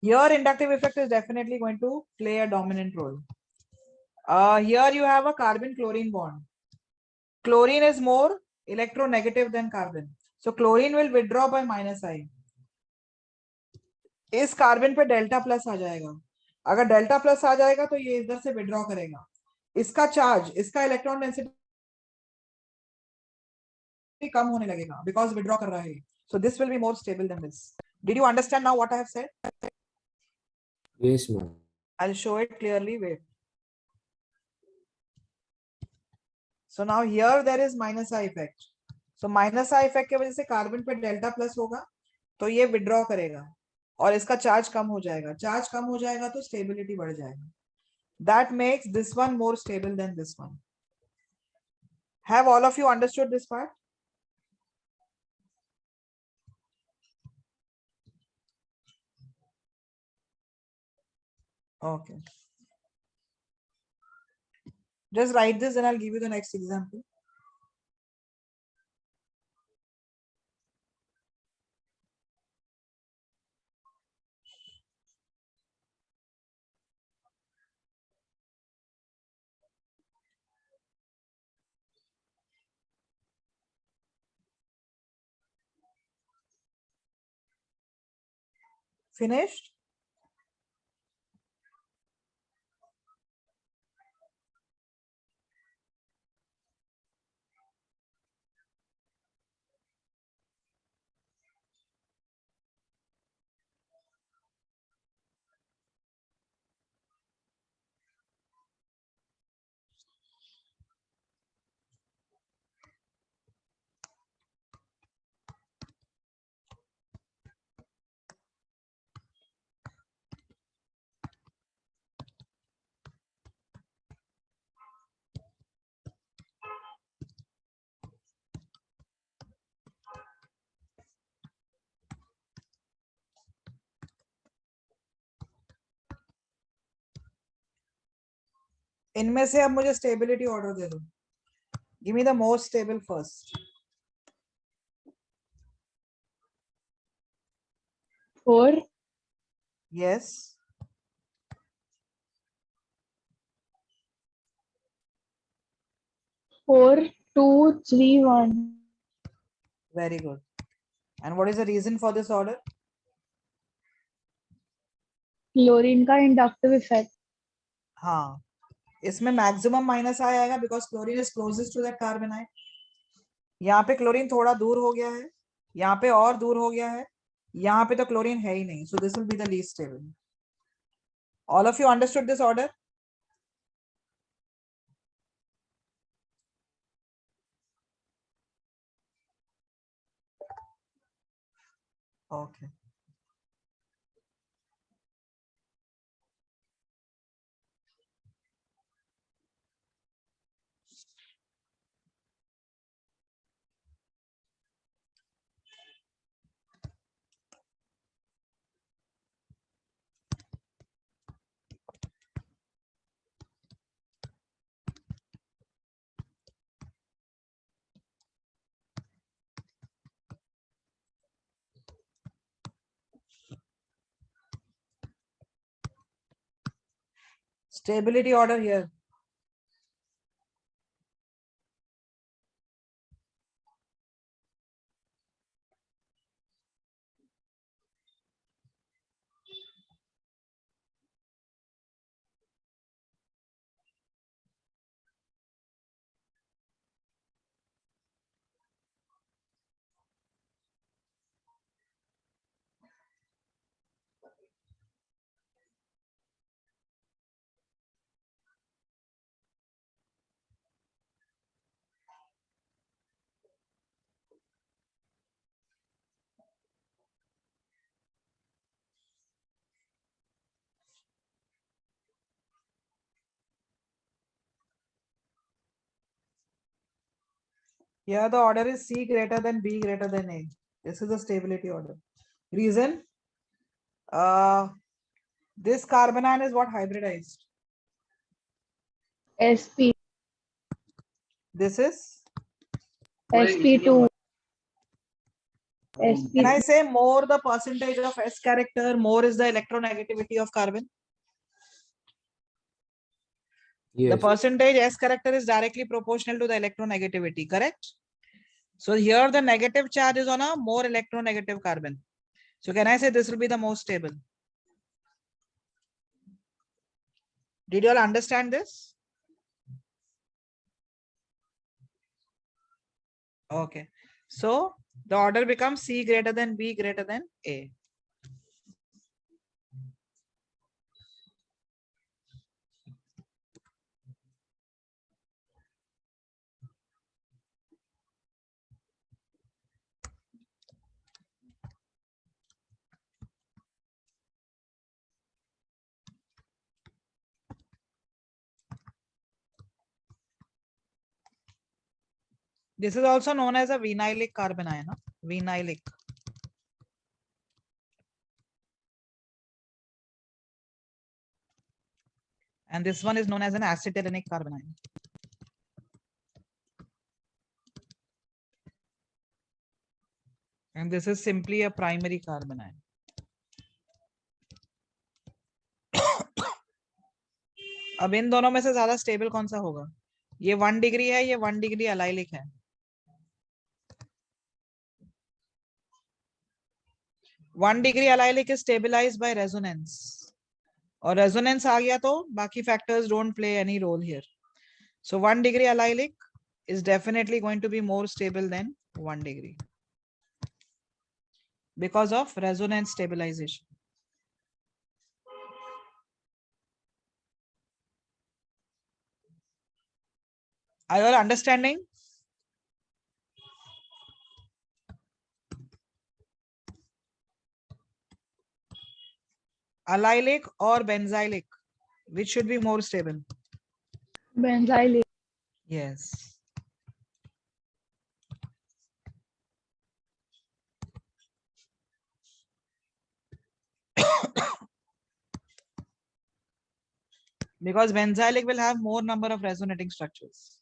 Here inductive effect is definitely going to play a dominant role. Here you have a carbon chlorine bond. Chlorine is more electronegative than carbon, so chlorine will withdraw by -I. इस carbon पे delta plus आ जाएगा। अगर delta plus आ जाएगा तो ये इधर से withdraw करेगा। इसका चार्ज, इसका इलेक्ट्रॉन डेंसिटी कम होने लगेगा बिकॉज विड्रॉ कर रहा है। So this will be more stable than this. Did you understand now what I have said? Yes, ma'am. I'll show it clearly. Wait. So now here there is -I effect. So -I effect के वजह से carbon पे delta plus होगा तो ये withdraw करेगा और इसका चार्ज कम हो जाएगा। चार्ज कम हो जाएगा तो स्टेबिलिटी बढ़ जाएगा। That makes this one more stable than this one. Have all of you understood this part? Okay. Just write this and I'll give you the next example. Finished? इनमें से अब मुझे स्टेबिलिटी ऑर्डर दे दो। Give me the most stable first. 4, Yes. 4, 2, 3, 1. Very good. And what is the reason for this order? Chlorine का inductive effect. हाँ, इसमें maximum minus आएगा because chlorine is closest to that carbon ion. यहाँ पे chlorine थोड़ा दूर हो गया है, यहाँ पे और दूर हो गया है, यहाँ पे तो क्लोरीन है ही नहीं। So this will be the least stable. All of you understood this order? Okay. Stability order here. Here the order is C greater than B greater than A. This is the stability order. Reason? This carbanion is what hybridized? SP, This is? SP2, Can I SP, say more the percentage of S character, more is the electronegativity of carbon? The Yes. percentage S character is directly proportional to the electronegativity, correct? So here the negative charge is on a more electronegative carbon. So can I say this will be the most stable? Did you all understand this? Okay. So the order becomes C greater than B greater than A. This is also known as a vinylic carbon ion. Vinylic. And this one is known as an acetylenic carbon ion. And this is simply a primary carbon ion. अब इन दोनों में से ज्यादा stable कौन सा होगा? ये 1 degree है, ये 1 डिग्री अलाइलिक है. 1 degree allylic is stabilized by resonance. और रेजोनेंस आ गया तो बाकी factors don't play any role here. So 1 degree allylic is definitely going to be more stable than 1 degree because of resonance stabilization. Are you all understanding? Allylic or benzylic, which should be more stable? benzylic, Yes. Because benzylic will have more number of resonating structures.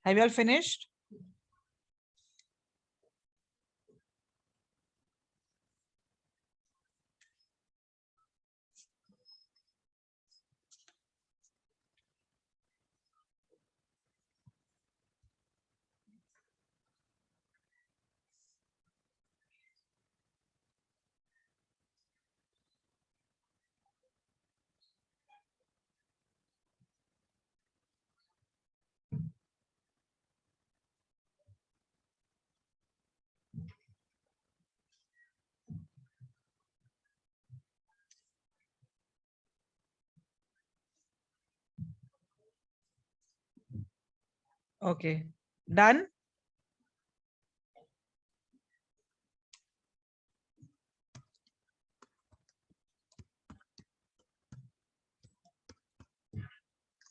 Have you all finished? Okay. Done?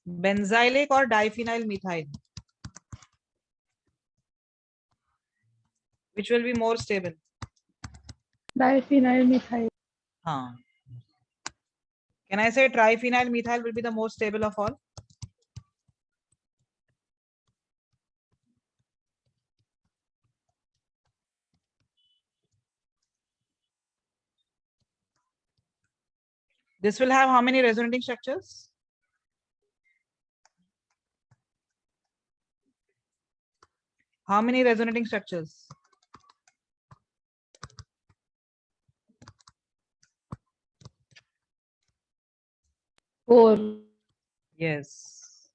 Benzylic or diphenyl methyl? Which will be more stable? diphenyl methyl, Huh. Can I say triphenyl methyl will be the most stable of all? This will have how many resonating structures? How many resonating structures? 4, Yes.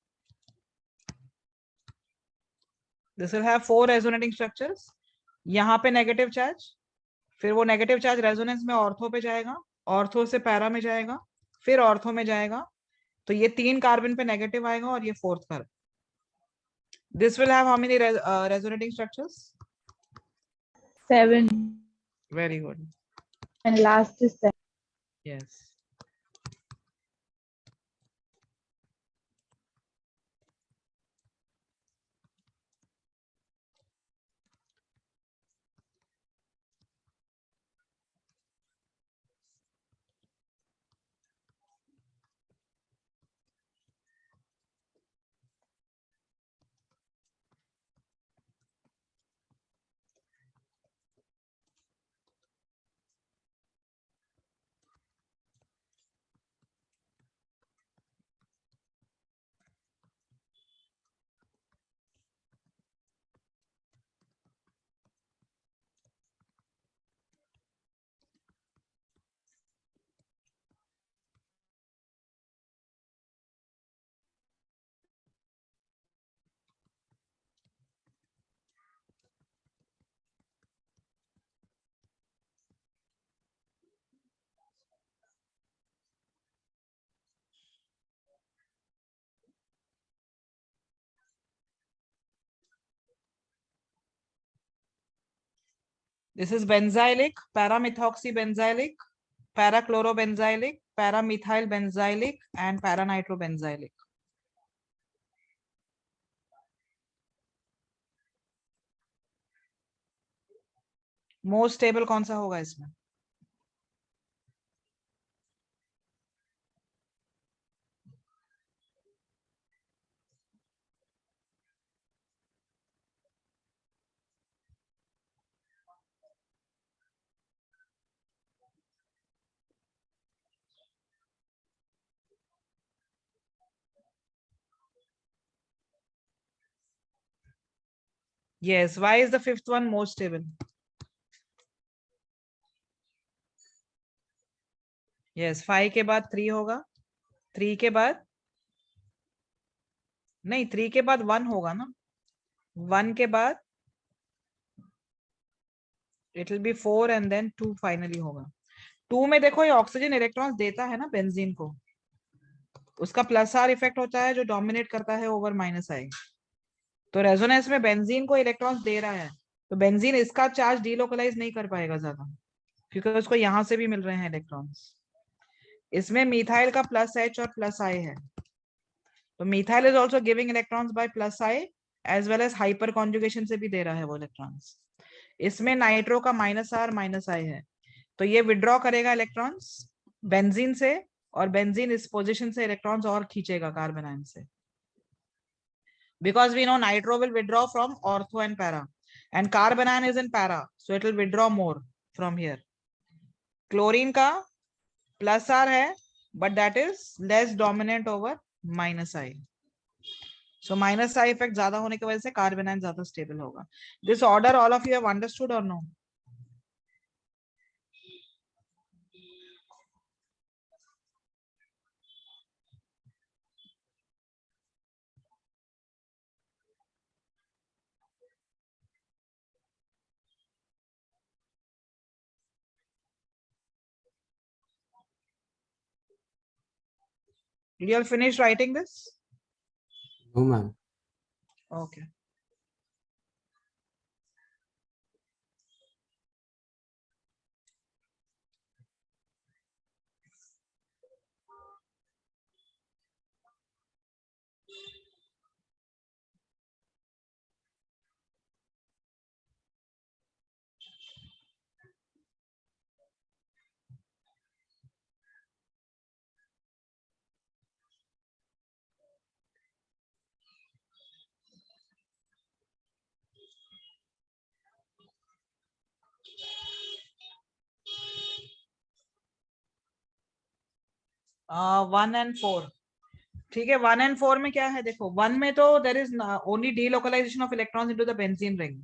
This will have 4 resonating structures. यहाँ पे negative charge, फिर वो negative charge resonance में ortho पे जाएगा, ortho से para में जाएगा, फिर ऑर्थो में जाएगा. तो ये 3 कार्बन पे नेगेटिव आएगा और ये 4th carbon. This will have how many resonating structures? 7 very good. and last is 7. Yes. This is benzylic, paramethoxybenzylic, parachlorobenzylic, paramethylbenzylic, and paranitrobenzylic. Most stable कौन सा होगा इसमें? Yes, why is the 5th one most stable? Yes, 5 के बाद 3 होगा, 3 के बाद नहीं, 3 के बाद 1 होगा ना, 1 के बाद it will be 4 and then 2 finally होगा. 2 में देखो ये ऑक्सीजन इलेक्ट्रॉन्स देता है ना बेंजीन को, उसका प्लस आर इफेक्ट होता है जो डोमिनेट करता है ओवर माइनस आई. तो रेजोनेंस में बेंजीन को इलेक्ट्रॉन्स दे रहा है, तो बेंजीन इसका चार्ज डीलोकलाइज नहीं कर पाएगा ज्यादा, क्योंकि उसको यहां से भी मिल रहे हैं इलेक्ट्रॉन्स. इसमें मिथाइल का प्लस एच और प्लस आई है, तो methyl is also giving electrons by plus I as well as hyperconjugation से भी दे रहा है वो इलेक्ट्रॉन्स. इसमें नाइट्रो का माइनस आर माइनस आई है, तो ये विड्रॉ करेगा इलेक्ट्रॉन्स बेंजीन से, और बेंजीन इस पोजीशन से इलेक्ट्रॉन्स और खींचेगा कार्बन आयन से. Because we know nitro will withdraw from ortho and para, and carbon ion is in para, so it will withdraw more from here. Chlorine का plus R है, but that is less dominant over minus I. So minus I effect ज्यादा होने की वजह से carbon ion ज्यादा stable होगा. This order all of you have understood or no? Did you all finish writing this? No, ma'am. Okay. One and four, ठीक है. 1 and 4 में क्या है देखो, 1 में तो there is only delocalization of electrons into the benzene ring.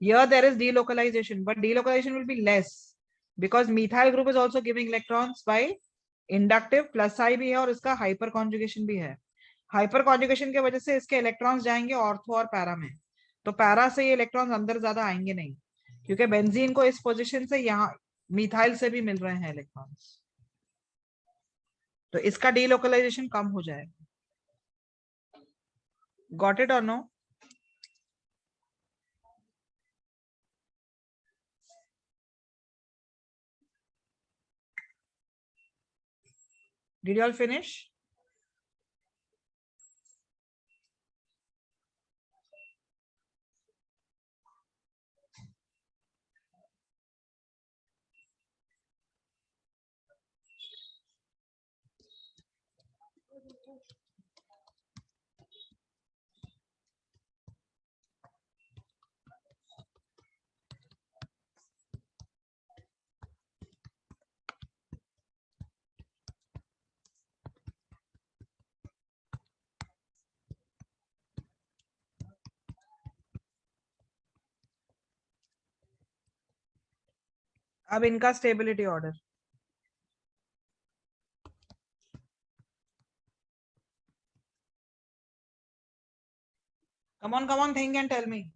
Here there is delocalization, but delocalization will be less because methyl group is also giving electrons by inductive, plus I भी है और इसका hyper conjugation भी है. Hyper conjugation के वजह से इसके electrons जाएंगे ऑर्थो और पैरा में, तो पैरा से ये इलेक्ट्रॉन्स अंदर ज्यादा आएंगे नहीं, क्योंकि बेंजीन को इस पोजीशन से यहाँ मिथाइल से भी मिल रहे हैं इलेक्ट्रॉन्स, तो इसका डीलोकलाइजेशन कम हो जाएगा। Got it or no? Did you all finish? अब इनका stability order. come on think and tell me.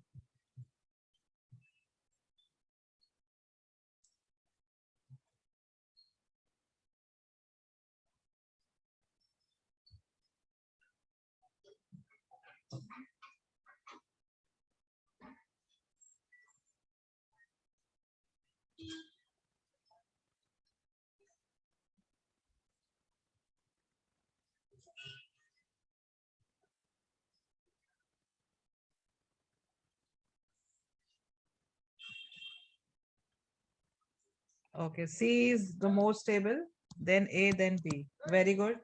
Okay, C is the most stable, then A, then B. Very good.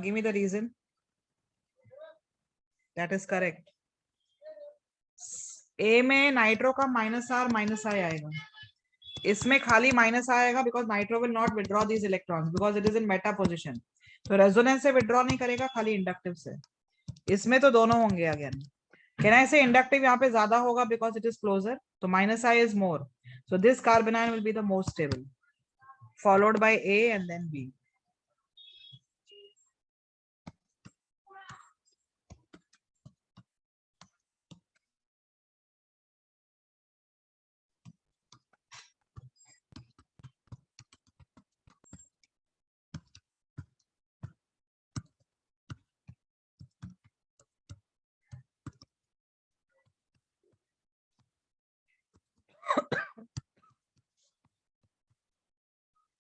Give me the reason. That is correct. A में nitro का -R -I आएगा, इसमें खाली minus आएगा because nitro will not withdraw these electrons because it is in Meta position, तो resonance से withdraw नहीं करेगा, खाली इंडक्टिव से। इसमें तो दोनों होंगे अगेन। कैन आई से इंडक्टिव यहाँ पे ज्यादा होगा बिकॉज इट इज क्लोजर, तो -I is more, so this carbanion will be the most stable, followed by A and then B.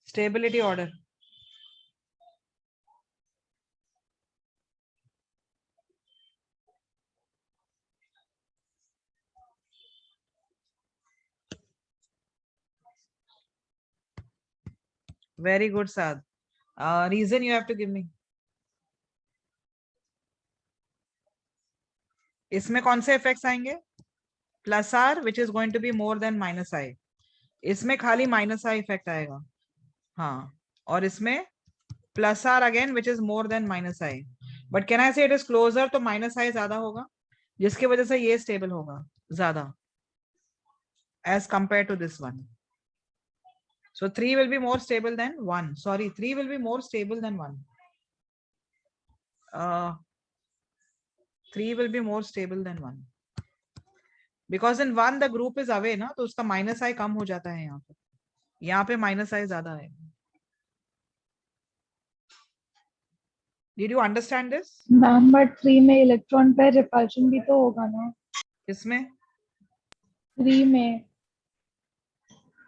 Stability order. Very good, Saad. Reason you have to give me. इसमें कौन से effects आएंगे? +R which is going to be more than -I. इसमें खाली -I effect आएगा, हाँ, और इसमें +R again which is more than -I. But can I say it is closer, तो -I ज्यादा होगा, जिसकी वजह से ये स्टेबल होगा ज्यादा as compared to this one. So 3 will be more stable than 1. Sorry, 3 will be more stable than 1. 3 will be more stable than 1. Because in 1 the group is away ना, तो उसका -I कम हो जाता है यहाँ पे -I ज्यादा है। Did you understand this? Ma'am but 3 में इलेक्ट्रॉन पेयर रिपल्शन भी तो होगा ना। इसमें 3 में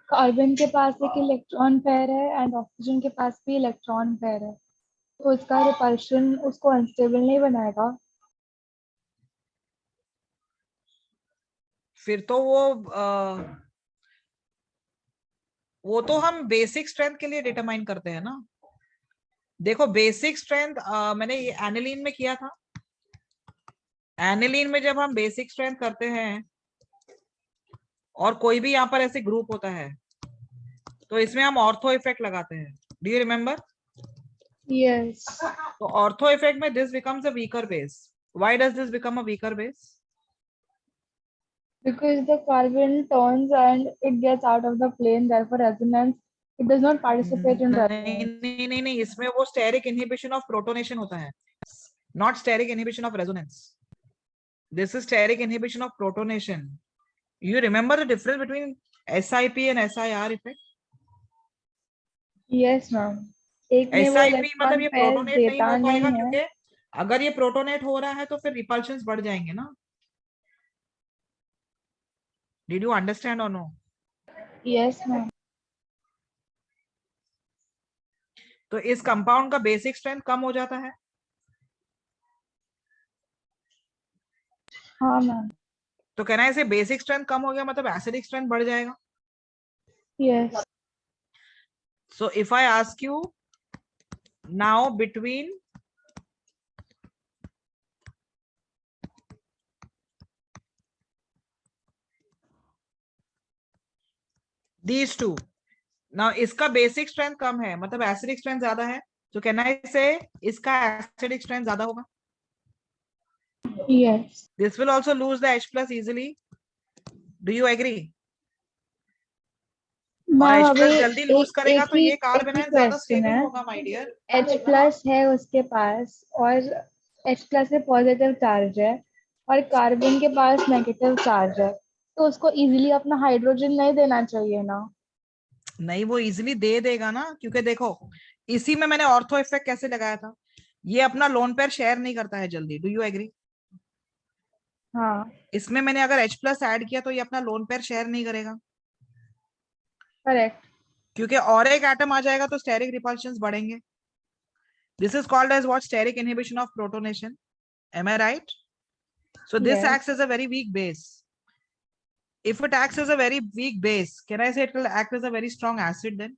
कार्बन के पास एक इलेक्ट्रॉन पेयर है एंड ऑक्सीजन के पास भी इलेक्ट्रॉन पेयर है, तो उसका रिपल्शन उसको अनस्टेबल नहीं बनाएगा। फिर तो वो तो हम बेसिक स्ट्रेंथ के लिए डिटरमाइन करते हैं ना। देखो बेसिक स्ट्रेंथ मैंने ये एनिलीन में किया था। एनिलीन में जब हम बेसिक स्ट्रेंथ करते हैं और कोई भी यहाँ पर ऐसे ग्रुप होता है, तो इसमें हम ऑर्थो इफेक्ट लगाते हैं। Do you remember? यस। तो ऑर्थो इफेक्ट में this becomes a weaker base. Why does this become a weaker base? Because the carbon turns and it gets out of the plane, therefore resonance, it does not participate in resonance. नहीं, इसमें वो steric inhibition of protonation होता है, not steric inhibition of resonance. This is steric inhibition of protonation. You remember the difference between SIP and SIR effect? Yes ma'am, एक में वो SIP मतलब electron ये पेयर प्रोटोनेट नहीं देता हो पाएगा, नहीं है. क्योंकि अगर ये प्रोटोनेट हो रहा है तो फिर रिपल्शंस बढ़ जाएंगे ना. Did you understand or no? Yes ma'am. तो इस कंपाउंड का बेसिक स्ट्रेंथ कम हो जाता है. हाँ मैम. तो कहना है इसे बेसिक स्ट्रेंथ कम हो गया मतलब एसिडिक स्ट्रेंथ बढ़ जाएगा. Yes. So if I ask you now between these two, now इसका बेसिक स्ट्रेंथ कम है मतलब एसिडिक स्ट्रेंथ ज्यादा है, तो कहना है इसे इसका एसिडिक स्ट्रेंथ ज्यादा होगा. Yes. This will also lose the H plus easily. Do you agree? और मैम H अभी plus जल्दी लूज करेगा एक तो ही ये कार्बोनाइल ज्यादा क्वेश्चन स्टेबल है. होगा माय डियर. H प्लस है उसके पास और H प्लस में पॉजिटिव चार्ज है और कार्बन के पास नेगेटिव चार्ज है, तो उसको इजीली अपना हाइड्रोजन नहीं देना चाहिए ना. नहीं वो इजीली दे देगा ना, क्योंकि देखो इसी में मैंने ऑर्थो इफेक्ट कैसे लगाया था. ये अपना लोन पेयर शेयर नहीं करता है जल्दी. Do you agree? हाँ. इसमें मैंने अगर H प्लस ऐड किया तो ये अपना लोन पेयर शेयर नहीं करेगा, करेक्ट. क्योंकि और एक एटम आ जाएगा तो स्टेरिक रिपल्शंस बढ़ेंगे. This is called as what? Steric inhibition of protonation. Am I right? So this Yes. acts as a very weak base. If it acts as a very weak base, can I say it will act as a very strong acid then?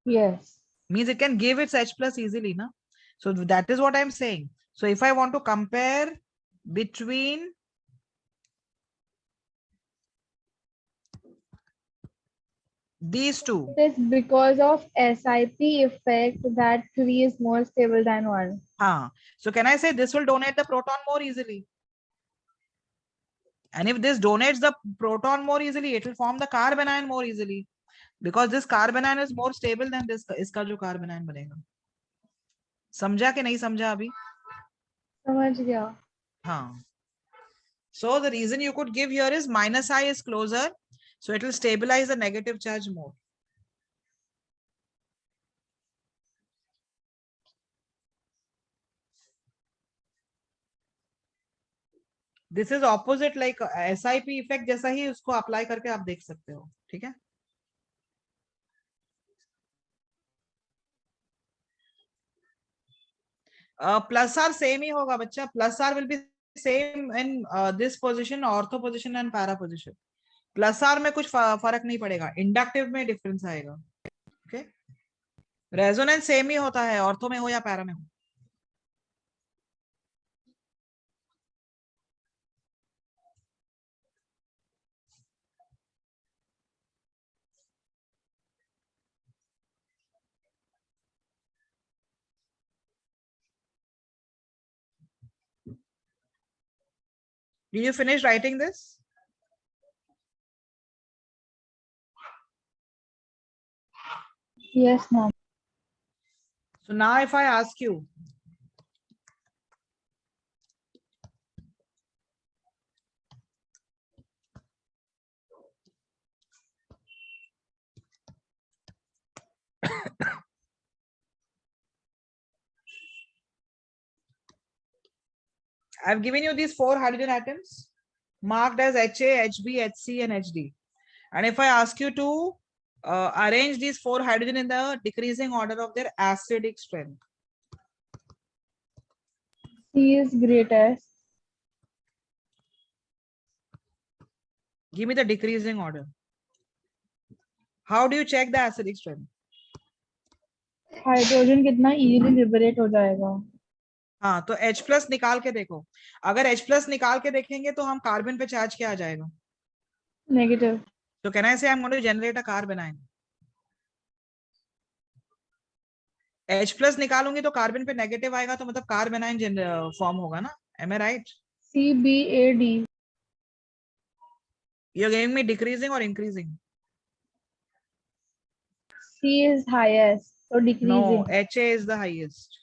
Yes. Means it can give its H plus easily, na? So that is what I'm saying. So if I want to compare between these two, It is because of SIP effect that 3 is more stable than 1. so can I say this will donate the proton more easily? And if this donates the proton more easily, it will form the carbanion more easily, because this carbanion is more stable than this. इसका जो carbanion बनेगा. समझा कि नहीं समझा अभी? समझ गया. हाँ. So the reason you could give here is minus I is closer, so it will stabilize the negative charge more. This is opposite like SIP effect जैसा ही उसको अप्लाई करके आप देख सकते हो. ठीक है. प्लस आर सेम ही होगा बच्चा. Plus R will be same in this position, ortho position and para position. Plus R में कुछ फर्क नहीं पड़ेगा, इंडक्टिव में डिफरेंस आएगा. ओके. रेजोनेंस सेम ही होता है ऑर्थो में हो या पैरा में हो. Did you finish writing this? Yes, ma'am. So now if I ask you, I've given you these 4 hydrogen atoms marked as HA, HB, HC, and HD. And if I ask you to arrange these 4 hydrogen in the decreasing order of their acidic strength. C is greatest. Give me the decreasing order. How do you check the acidic strength? Hydrogen कितना easily liberate हो जाएगा. हाँ, तो H plus निकाल के देखो. अगर H plus निकाल के देखेंगे तो हम कार्बन पे चार्ज क्या आ जाएगा? Negative. So can I say I'm going to generate a carbanion? H plus निकालूंगी तो कार्बन पे नेगेटिव आएगा, तो मतलब कार्बनाइन फॉर्म होगा ना. Am I right? CBAD. You're giving me decreasing or increasing? C is highest, so decreasing. No, HA is the highest.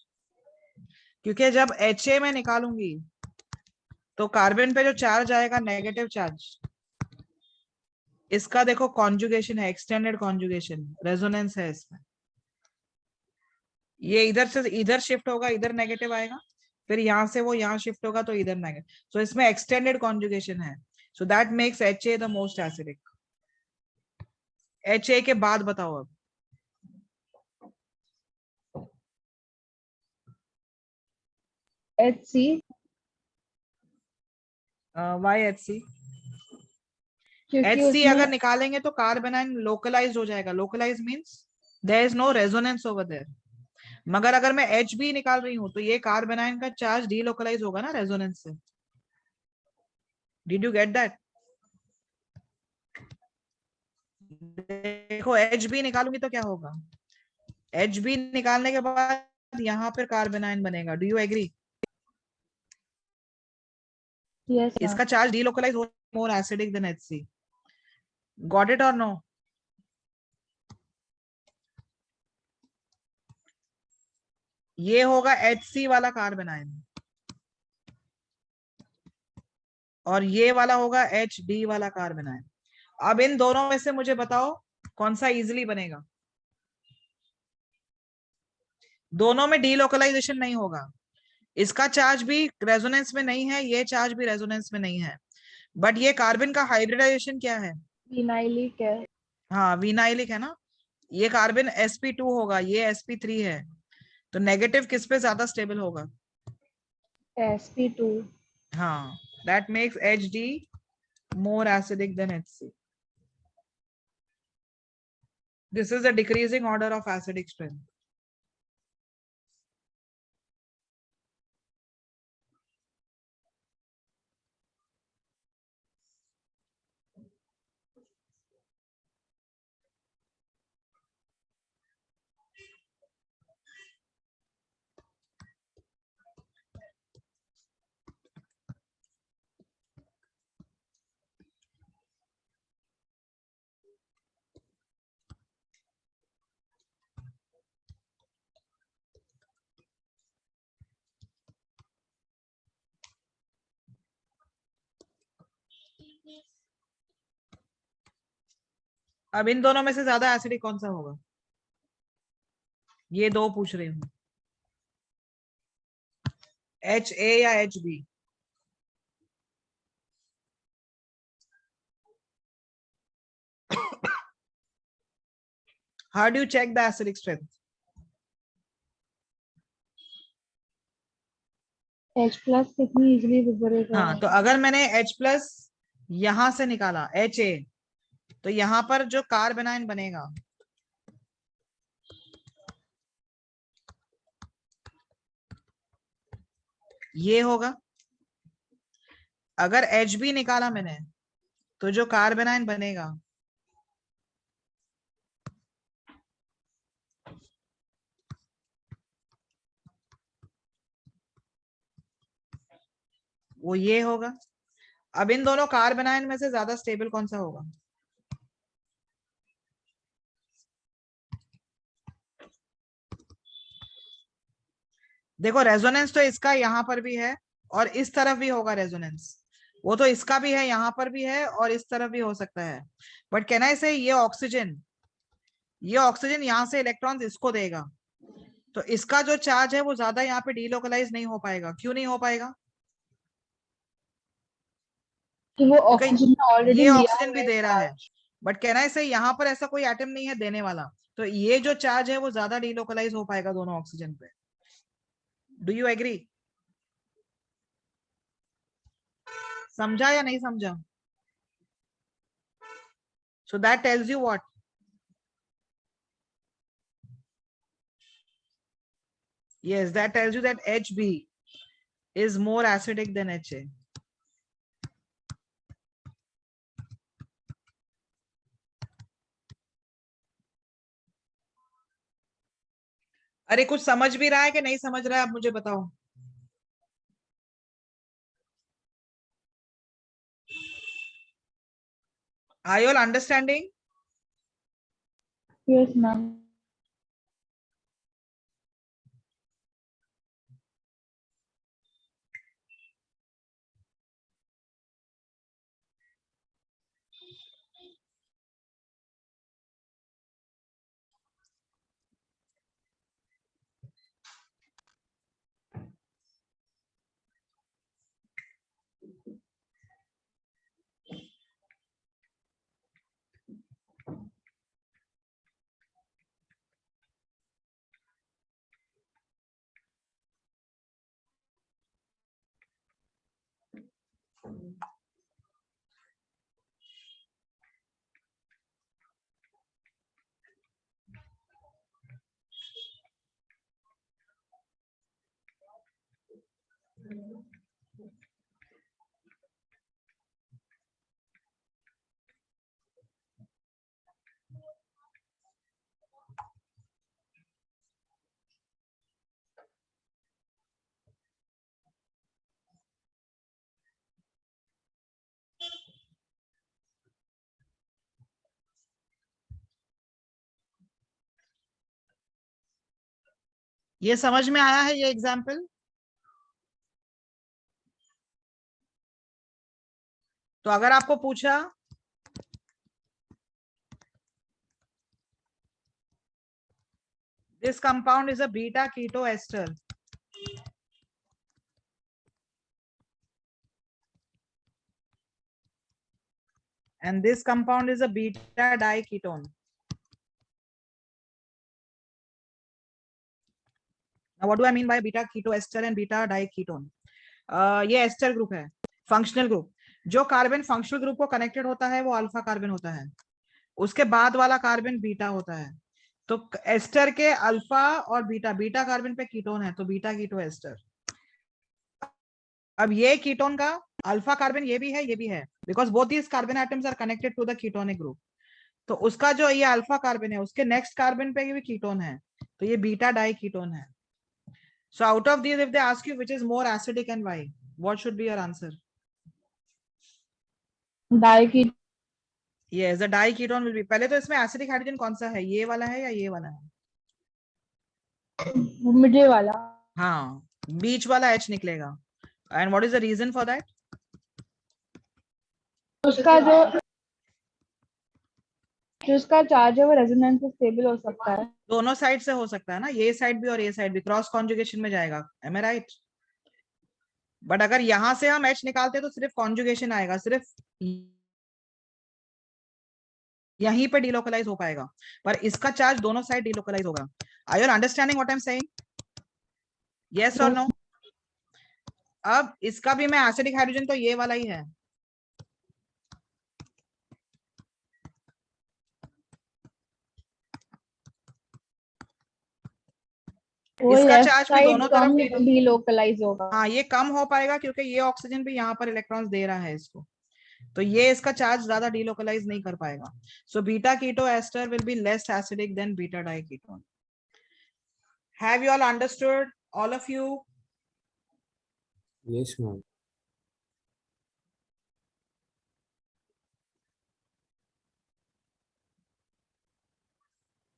क्योंकि जब HA में निकालूंगी तो कार्बन पे जो चार्ज आएगा नेगेटिव चार्ज, इसका देखो कॉन्जुगेशन है, एक्सटेंडेड कॉन्जुगेशन, रेजोनेंस है इसमें। ये इधर से इधर शिफ्ट होगा, इधर नेगेटिव आएगा, फिर यहां से वो यहाँ शिफ्ट होगा तो इधर नेगेटिव। सो इसमें एक्सटेंडेड कॉन्जुगेशन है, so that makes HA the most acidic. HA के बाद बताओ अब। HC। Why HC? क्योंकि HC अगर उसमें निकालेंगे तो कार्बोनाइन लोकलाइज हो जाएगा। Localize means there is no resonance over there. मगर अगर मैं HB निकाल रही हूं तो ये कार्बोनाइन का चार्ज डीलोकलाइज होगा ना रेजोनेंस से। Did you get that? देखो HB निकालूंगी तो क्या होगा, HB निकालने के बाद यहाँ पर कार्बोनाइन बनेगा। Do you agree? Yes ma'am. इसका चार्ज डीलोकलाइज हो, more acidic than HC। Got it or no? ये होगा HC वाला कार्बोनाइन और ये वाला होगा HD वाला कार्बोनाइन। अब इन दोनों में से मुझे बताओ कौन सा इजीली बनेगा। दोनों में डीलोकलाइजेशन नहीं होगा, इसका चार्ज भी रेजोनेंस में नहीं है, ये चार्ज भी रेजोनेंस में नहीं है, बट ये कार्बन का हाइब्रिडाइजेशन क्या है? विनाइलिक है। हाँ विनाइलिक है ना। ये कार्बन sp2 होगा, ये sp3 है, तो नेगेटिव किस पे ज्यादा स्टेबल होगा? sp2। हाँ, that makes HD more acidic than HC. This is the decreasing order of acidic strength. अब इन दोनों में से ज्यादा एसिडिक कौन सा होगा? ये दो पूछ रही हूँ, HA या HB? How do you check the acidic strength? H+ कितनी इजीली इवेपोरेट हाँ, होगा। तो अगर मैंने H+ यहां से निकाला HA, तो यहां पर जो कार्बोनाइन बनेगा ये होगा। अगर HB निकाला मैंने तो जो कार्बोनाइन बनेगा वो ये होगा। अब इन दोनों कार्बोनाइन में से ज्यादा स्टेबल कौन सा होगा? देखो रेजोनेंस तो इसका यहाँ पर भी है और इस तरफ भी होगा रेजोनेंस, वो तो इसका भी है, यहाँ पर भी है और इस तरफ भी हो सकता है। बट कैन आई से ये ऑक्सीजन यहाँ से इलेक्ट्रॉन्स इसको देगा, तो इसका जो चार्ज है वो ज्यादा यहाँ पे डीलोकलाइज नहीं हो पाएगा। क्यों नहीं हो पाएगा? कि वो क्योंकि ऑक्सीजन ने ऑलरेडी ये लिया ऑक्सीजन हुआ भी है दे रहा है, चार्ज। बट कैन आई से यहाँ पर ऐसा कोई एटम नहीं है देने वाला, तो ये जो चार्ज है वो ज्यादा डीलोकलाइज हो पाएगा दोनों ऑक्सीजन पे। Do you agree? समझा या नहीं समझा? So that tells you what? Yes, that tells you that HB is more acidic than HA. अरे कुछ समझ भी रहा है कि नहीं समझ रहा है, आप मुझे बताओ। Are you all understanding? Yes ma'am. ये समझ में आया है ये एग्जाम्पल? तो अगर आपको पूछा this compound is a beta keto ester and this compound is a beta diketone. Now what do I mean by beta keto ester and beta diketone? ये एस्टर ग्रुप है, फंक्शनल ग्रुप. जो carbon functional group को connected होता है वो alpha carbon होता है, उसके बाद वाला कार्बन बीटा होता है. तो एस्टर के अल्फा और बीटा, बीटा कार्बन पे कीटोन है तो बीटा कीटो एस्टर. अब ये कीटोन का अल्फा कार्बन ये भी है, ये भी है, because both these carbon atoms are connected to the ketonic group. तो उसका जो ये अल्फा कार्बन है उसके नेक्स्ट कार्बन पे भी कीटोन है, तो ये बीटा डाई कीटोन है. So out of these, if they ask you which is more acidic and why, what should be your answer? Diketone. Yes, the diketone will be. पहले तो इसमें acidic hydrogen कौन सा है, ये वाला है या ये वाला है? मिडिल वाला. हाँ, बीच वाला H निकलेगा. And what is the reason for that? उसका जो उसका चार्ज है वो रेजोनेंस से स्टेबल हो सकता है. दोनों साइड से हो सकता है ना, ये साइड भी और ये साइड भी, क्रॉस कॉन्जुगेशन में जाएगा. Am I right? बट अगर यहां से हम H निकालते तो सिर्फ कॉन्जुगेशन आएगा, सिर्फ यहीं पे डिलोकलाइज हो पाएगा, पर इसका चार्ज दोनों साइड डिलोकलाइज होगा. Are you understanding what I am saying? Yes or no? अब इसका भी मैं एसिडिक हाइड्रोजन तो ये वाला ही है. इसका चार्ज भी दोनों तरफ डिलोकलाइज होगा. हाँ, ये कम हो पाएगा क्योंकि ये ऑक्सीजन भी यहाँ पर इलेक्ट्रॉन्स दे रहा है इसको, तो ये इसका चार्ज ज्यादा डिलोकलाइज नहीं कर पाएगा. So beta keto ester will be less acidic than beta diketone. Have you all understood, all of you? Yes, ma'am.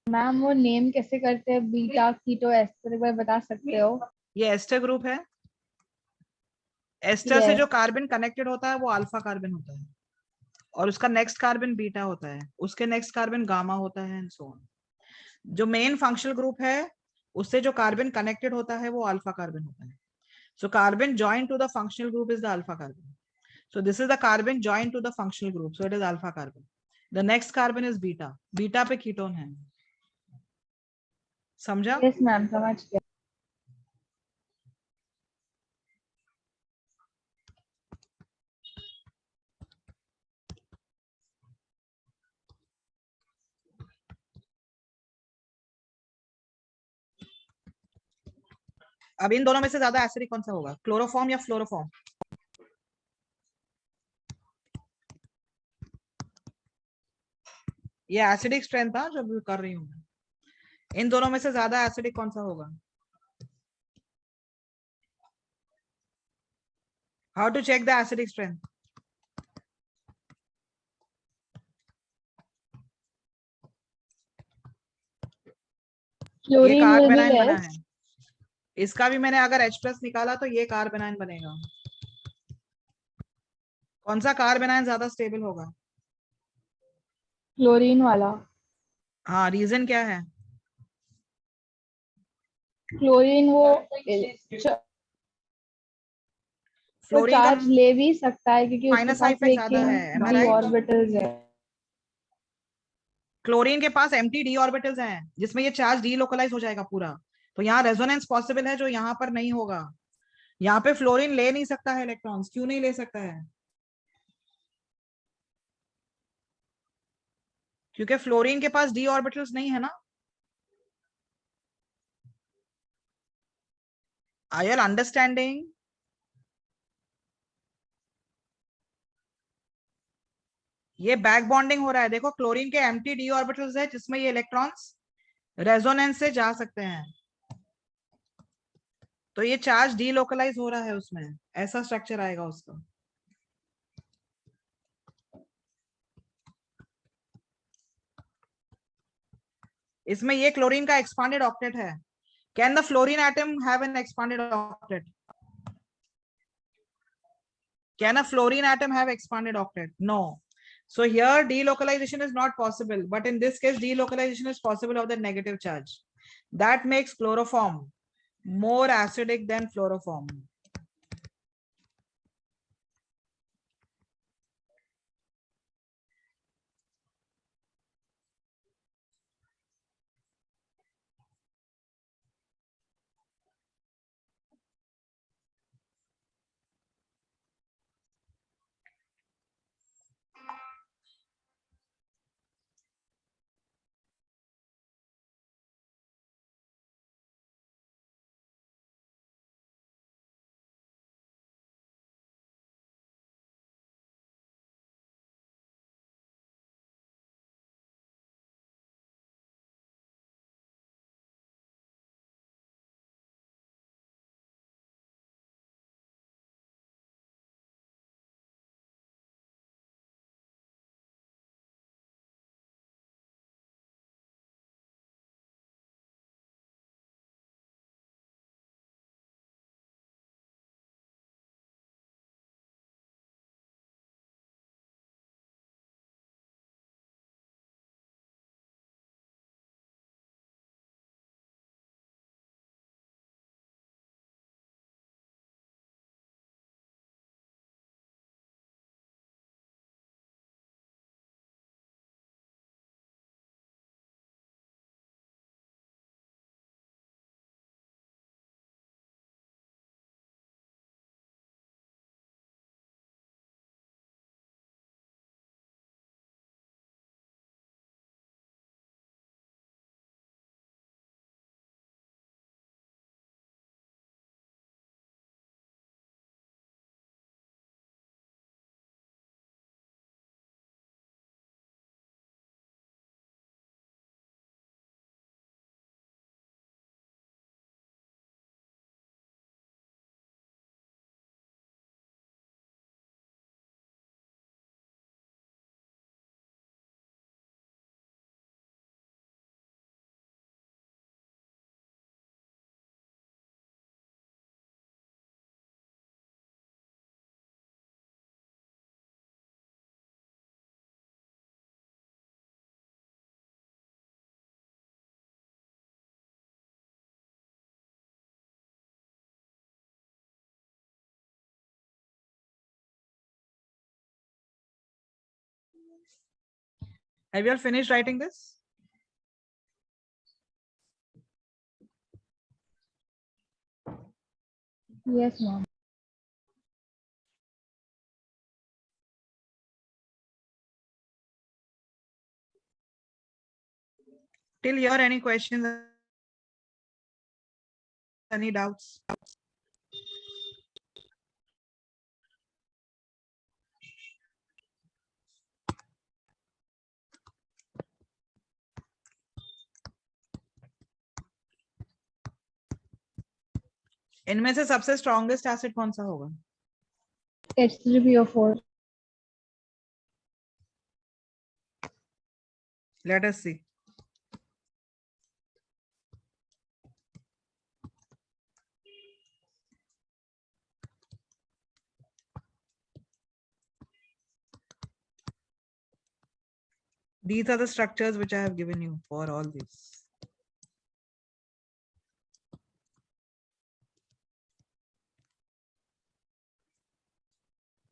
Ma'am वो नेम कैसे करते हैं बीटा कीटो एस्टर, एक बार बता सकते हो? ये एस्टर ग्रुप है. एस्टर से Yes. जो कार्बन कनेक्टेड होता है वो अल्फा कार्बन होता है, और उसका नेक्स्ट कार्बन बीटा होता है, उसके नेक्स्ट कार्बन गामा होता है, एंड सो ऑन. जो मेन फंक्शनल ग्रुप है उससे जो कार्बन कनेक्टेड होता है वो अल्फा कार्बन होता है. So carbon joint to the functional group is the alpha carbon. So this is the carbon joined to the functional group, so it is alpha carbon. The next carbon is beta. Beta पे ketone है. समझा? Yes ma'am, समझ गया. अब इन दोनों में से ज्यादा एसिडिक कौन सा होगा, क्लोरोफॉर्म या फ्लोरोफॉर्म? ये एसिडिक स्ट्रेंथ था जो भी कर रही हूँ. इन दोनों में से ज्यादा एसिडिक कौन सा होगा? How to check the acidic strength? ये क्लोरीन will be कार्बेनाइन बना less. है. इसका भी मैंने अगर H+ निकाला तो ये कार्बेनाइन बनेगा. कौन सा कार्बेनाइन ज्यादा स्टेबल होगा? क्लोरीन वाला. हाँ, रीजन क्या है? क्लोरीन वो फ्लोरीन का चार्ज ले भी सकता है क्योंकि उसके माइनस पास इफेक्ट ज्यादा है. Am I D right? Orbitals है. क्लोरीन के पास एम्प्टी डी ऑर्बिटल्स हैं जिसमें ये चार्ज डीलोकलाइज हो जाएगा पूरा, तो यहाँ रेजोनेंस पॉसिबल है जो यहाँ पर नहीं होगा. यहाँ पे फ्लोरीन ले नहीं सकता है इलेक्ट्रॉन्स. क्यों नहीं ले सकता है? क्योंकि फ्लोरीन के पास डी ऑर्बिटल्स नहीं है ना. Are you all understanding? ये बैक बॉन्डिंग हो रहा है. देखो क्लोरीन के एम्प्टी डी ऑर्बिटल्स है जिसमें ये इलेक्ट्रॉन्स रेजोनेंस से जा सकते हैं. तो ये चार्ज डीलोकलाइज हो रहा है उसमें. ऐसा स्ट्रक्चर आएगा उसका. इसमें ये क्लोरीन का एक्सपांडेड ऑक्टेट है. Can the fluorine atom have an expanded octet? Can a fluorine atom have expanded octet? No. So here delocalization is not possible, but in this case delocalization is possible of the negative charge. That makes chloroform more acidic than fluoroform. Have you all finished writing this? Yes, ma'am. Till here, any questions? Any doubts? इनमें से सबसे strongest acid कौन सा होगा? H3PO4. Let us see. These are the structures which I have given you for all these.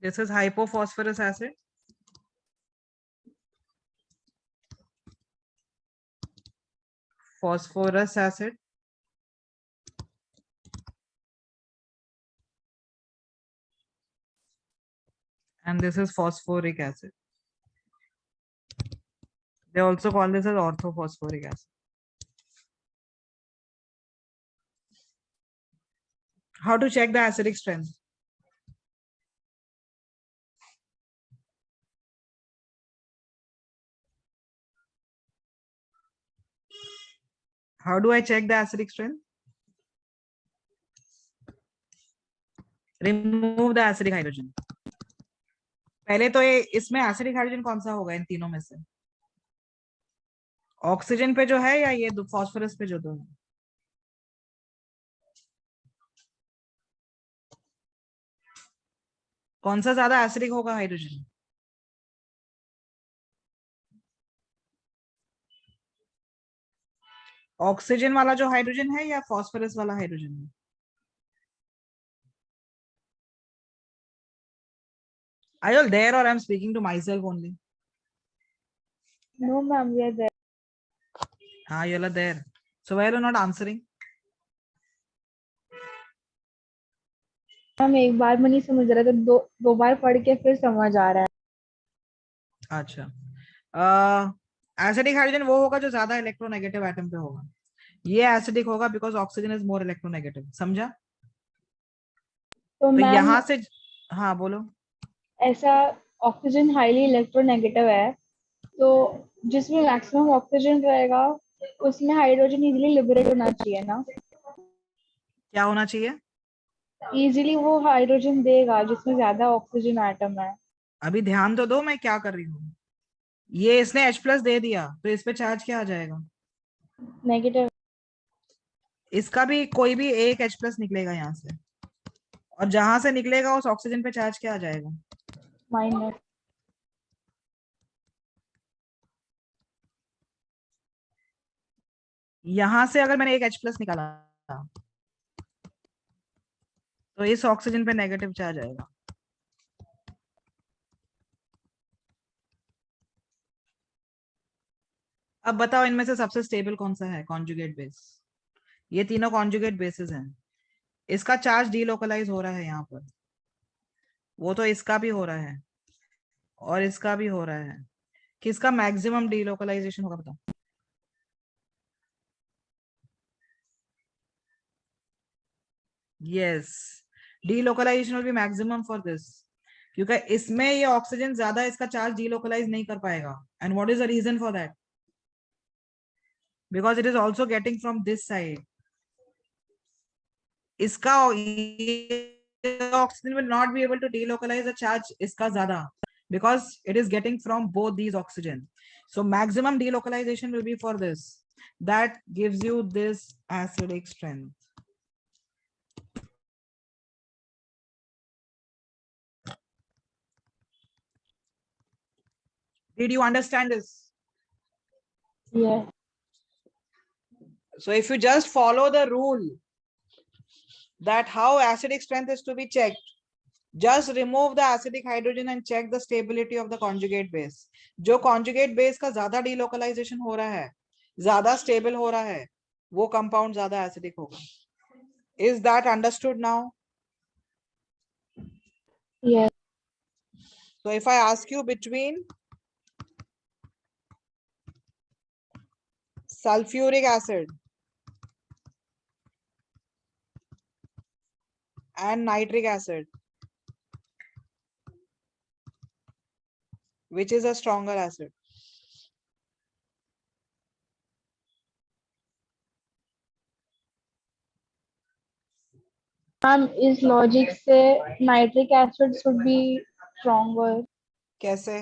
This is hypophosphorus acid. Phosphorus acid. And this is phosphoric acid. They also call this as orthophosphoric acid. How to check the acidic strength? How do I check the acidic strength? Remove the acidic hydrogen. पहले तो ये इसमें acidic hydrogen कौन सा होगा इन तीनों में से? ऑक्सीजन पे जो है या ये फॉस्फोरस पे जो दो है? कौन सा ज्यादा एसिडिक होगा हाइड्रोजन? ऑक्सीजन वाला जो हाइड्रोजन है या फॉस्फोरस वाला हाइड्रोजन है? Are you all there or I'm speaking to myself only? No, ma'am, we are there. Ah, you all are there. So why are you not answering? Ma'am एक बार में नहीं समझ रहा तो दो बार पढ़ के फिर समझ आ रहा है. अच्छा, एसिडिक हाइड्रोजन वो होगा जो ज्यादा इलेक्ट्रोनेगेटिव एटम पे होगा. ये एसिडिक होगा because oxygen is more electronegative. समझा? तो तो मैम यहाँ से हाँ बोलो. ऐसा ऑक्सीजन हाईली इलेक्ट्रोनेगेटिव है तो जिसमें मैक्सिमम ऑक्सीजन रहेगा उसमें हाइड्रोजन इजीली लिबरेट होना चाहिए ना. क्या होना चाहिए? इजीली वो हाइड्रोजन देगा जिसमें ज्यादा ऑक्सीजन एटम है. अभी ध्यान तो दो मैं क्या कर रही हूँ. ये इसने H+ दे दिया तो इस पे चार्ज क्या आ जाएगा? नेगेटिव. इसका भी कोई भी एक H+ निकलेगा यहाँ से, और जहां से निकलेगा उस ऑक्सीजन पे चार्ज क्या आ जाएगा? माइनस. यहां से अगर मैंने एक H+ निकाला तो इस ऑक्सीजन पे नेगेटिव चार्ज आएगा. अब बताओ इनमें से सबसे स्टेबल कौन सा है? Conjugate base. ये तीनों कॉन्जुगेट बेसिस हैं. इसका चार्ज डीलोकलाइज हो रहा है यहाँ पर. वो तो इसका भी हो रहा है और इसका भी हो रहा है. किसका मैक्सिमम डीलोकलाइजेशन होगा बताओ? Yes, delocalization will be maximum for this, क्योंकि इसमें ये ऑक्सीजन ज्यादा इसका चार्ज डीलोकलाइज नहीं कर पाएगा. And what is the reason for that? Because it is also getting from this side. इसका oxygen will not be able to delocalize the charge इसका ज्यादा, because it is getting from both these oxygen. So maximum delocalization will be for this. That gives you this acidic strength. Did you understand this? Yeah. So if you just follow the rule that how acidic strength is to be checked, just remove the acidic hydrogen and check the stability of the conjugate base. जो conjugate base का ज्यादा delocalization हो रहा है, ज्यादा stable हो रहा है, वो compound ज्यादा acidic होगा. Is that understood now? Yes. So if I ask you between sulfuric acid and nitric acid, which is a stronger acid? Ma'am इस लॉजिक से nitric acid should be stronger. कैसे?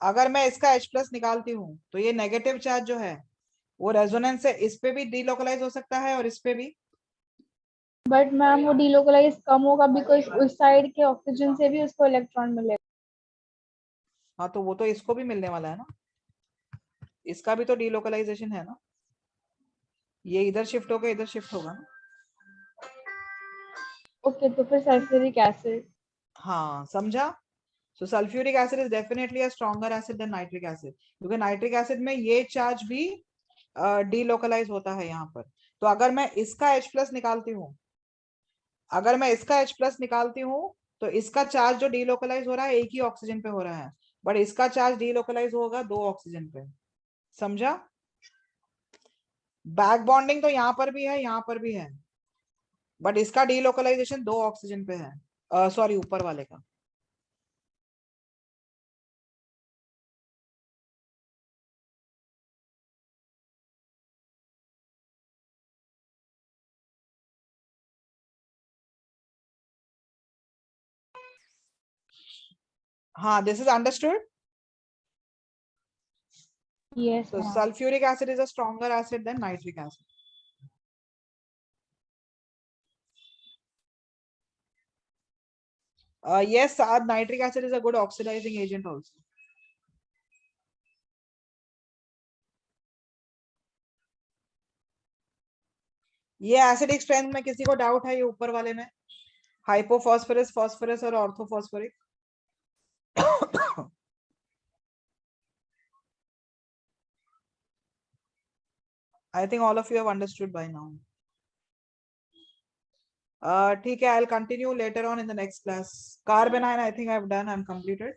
अगर मैं इसका H+ निकालती हूँ तो ये नेगेटिव चार्ज जो है वो रेजोनेंस से इस पे भी डीलोकलाइज हो सकता है और इस पे भी. बट मैम वो डीलोकलाइज कम होगा बिकॉज उस साइड के ऑक्सीजन से भी उसको इलेक्ट्रॉन मिलेगा. हाँ तो वो तो इसको भी मिलने वाला है ना, इसका भी तो डीलोकलाइजेशन है ना. ये इधर शिफ्ट होकर इधर शिफ्ट होगा ना. ओके तो फिर सल्फ्यूरिक एसिड. हाँ समझा. So sulfuric acid is definitely a stronger acid than nitric acid, क्योंकि nitric acid में ये चार्ज भी delocalize होता है यहाँ पर. तो अगर मैं इसका H+ निकालती हूँ, अगर मैं इसका H+ निकालती हूँ तो इसका चार्ज जो delocalize हो रहा है एक ही ऑक्सीजन पे हो रहा है, बट इसका चार्ज डीलोकलाइज होगा 2 ऑक्सीजन पे, समझा? बैक बॉन्डिंग तो यहाँ पर भी है, यहाँ पर भी है, बट इसका डीलोकलाइजेशन 2 ऑक्सीजन पे है, सॉरी ऊपर वाले का। हाँ, this is understood. Yes, So ma'am. sulfuric acid is a stronger acid than nitric acid. Yes, nitric acid is a good oxidizing agent also. ये एसिडिक स्ट्रेंथ में किसी को डाउट है? ये ऊपर वाले में हाइपोफॉस्फोरस, फॉस्फोरस और orthophosphoric. I think all of you have understood by now. ठीक है, I'll continue later on in the next class. Carbanion I think I've done, I'm completed.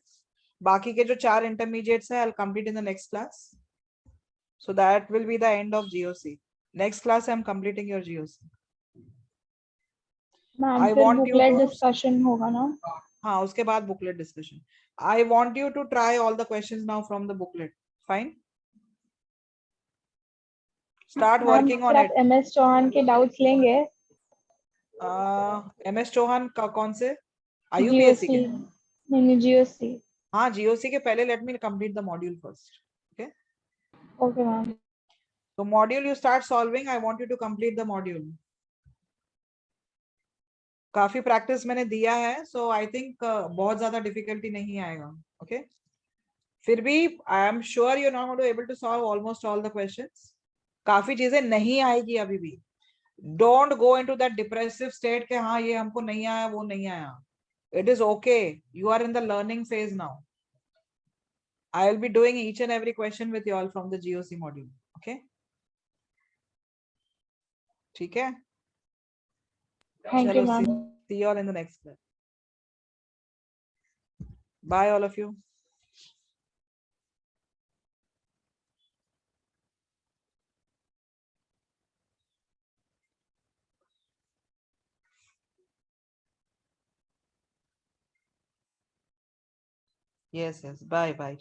बाकी के जो 4 intermediates हैं I'll complete in the next class. So that will be the end of GOC. Next class I'm completing your GOC. Ma'am I फिर want you booklet to, discussion होगा ना? हाँ उसके बाद booklet discussion. I want you to try all the questions now from the booklet. Fine. Start ma'am working on फिर it. आप MS Chauhan के doubts लेंगे? MS चौहान का कौन से? IUPAC के? नहीं, GOC. हाँ, GOC के पहले let me complete the module first. Okay. Okay ma'am. So module you start solving. I want you to complete the module. काफी प्रैक्टिस मैंने दिया है, so I think बहुत ज्यादा डिफिकल्टी नहीं आएगा. Okay. फिर भी I am sure you're not going to be able to solve almost all the questions. काफी चीजें नहीं आएगी अभी भी. Don't go into that depressive state कि हाँ ये हमको नहीं आया, वो नहीं आया. It is okay. You are in the learning phase now. I will be doing each and every question with you all from the GOC module. Okay. ठीक है. थैंक यू चलो, ma'am. see you all in the next class. Bye all of you. Yes. Bye. Bye.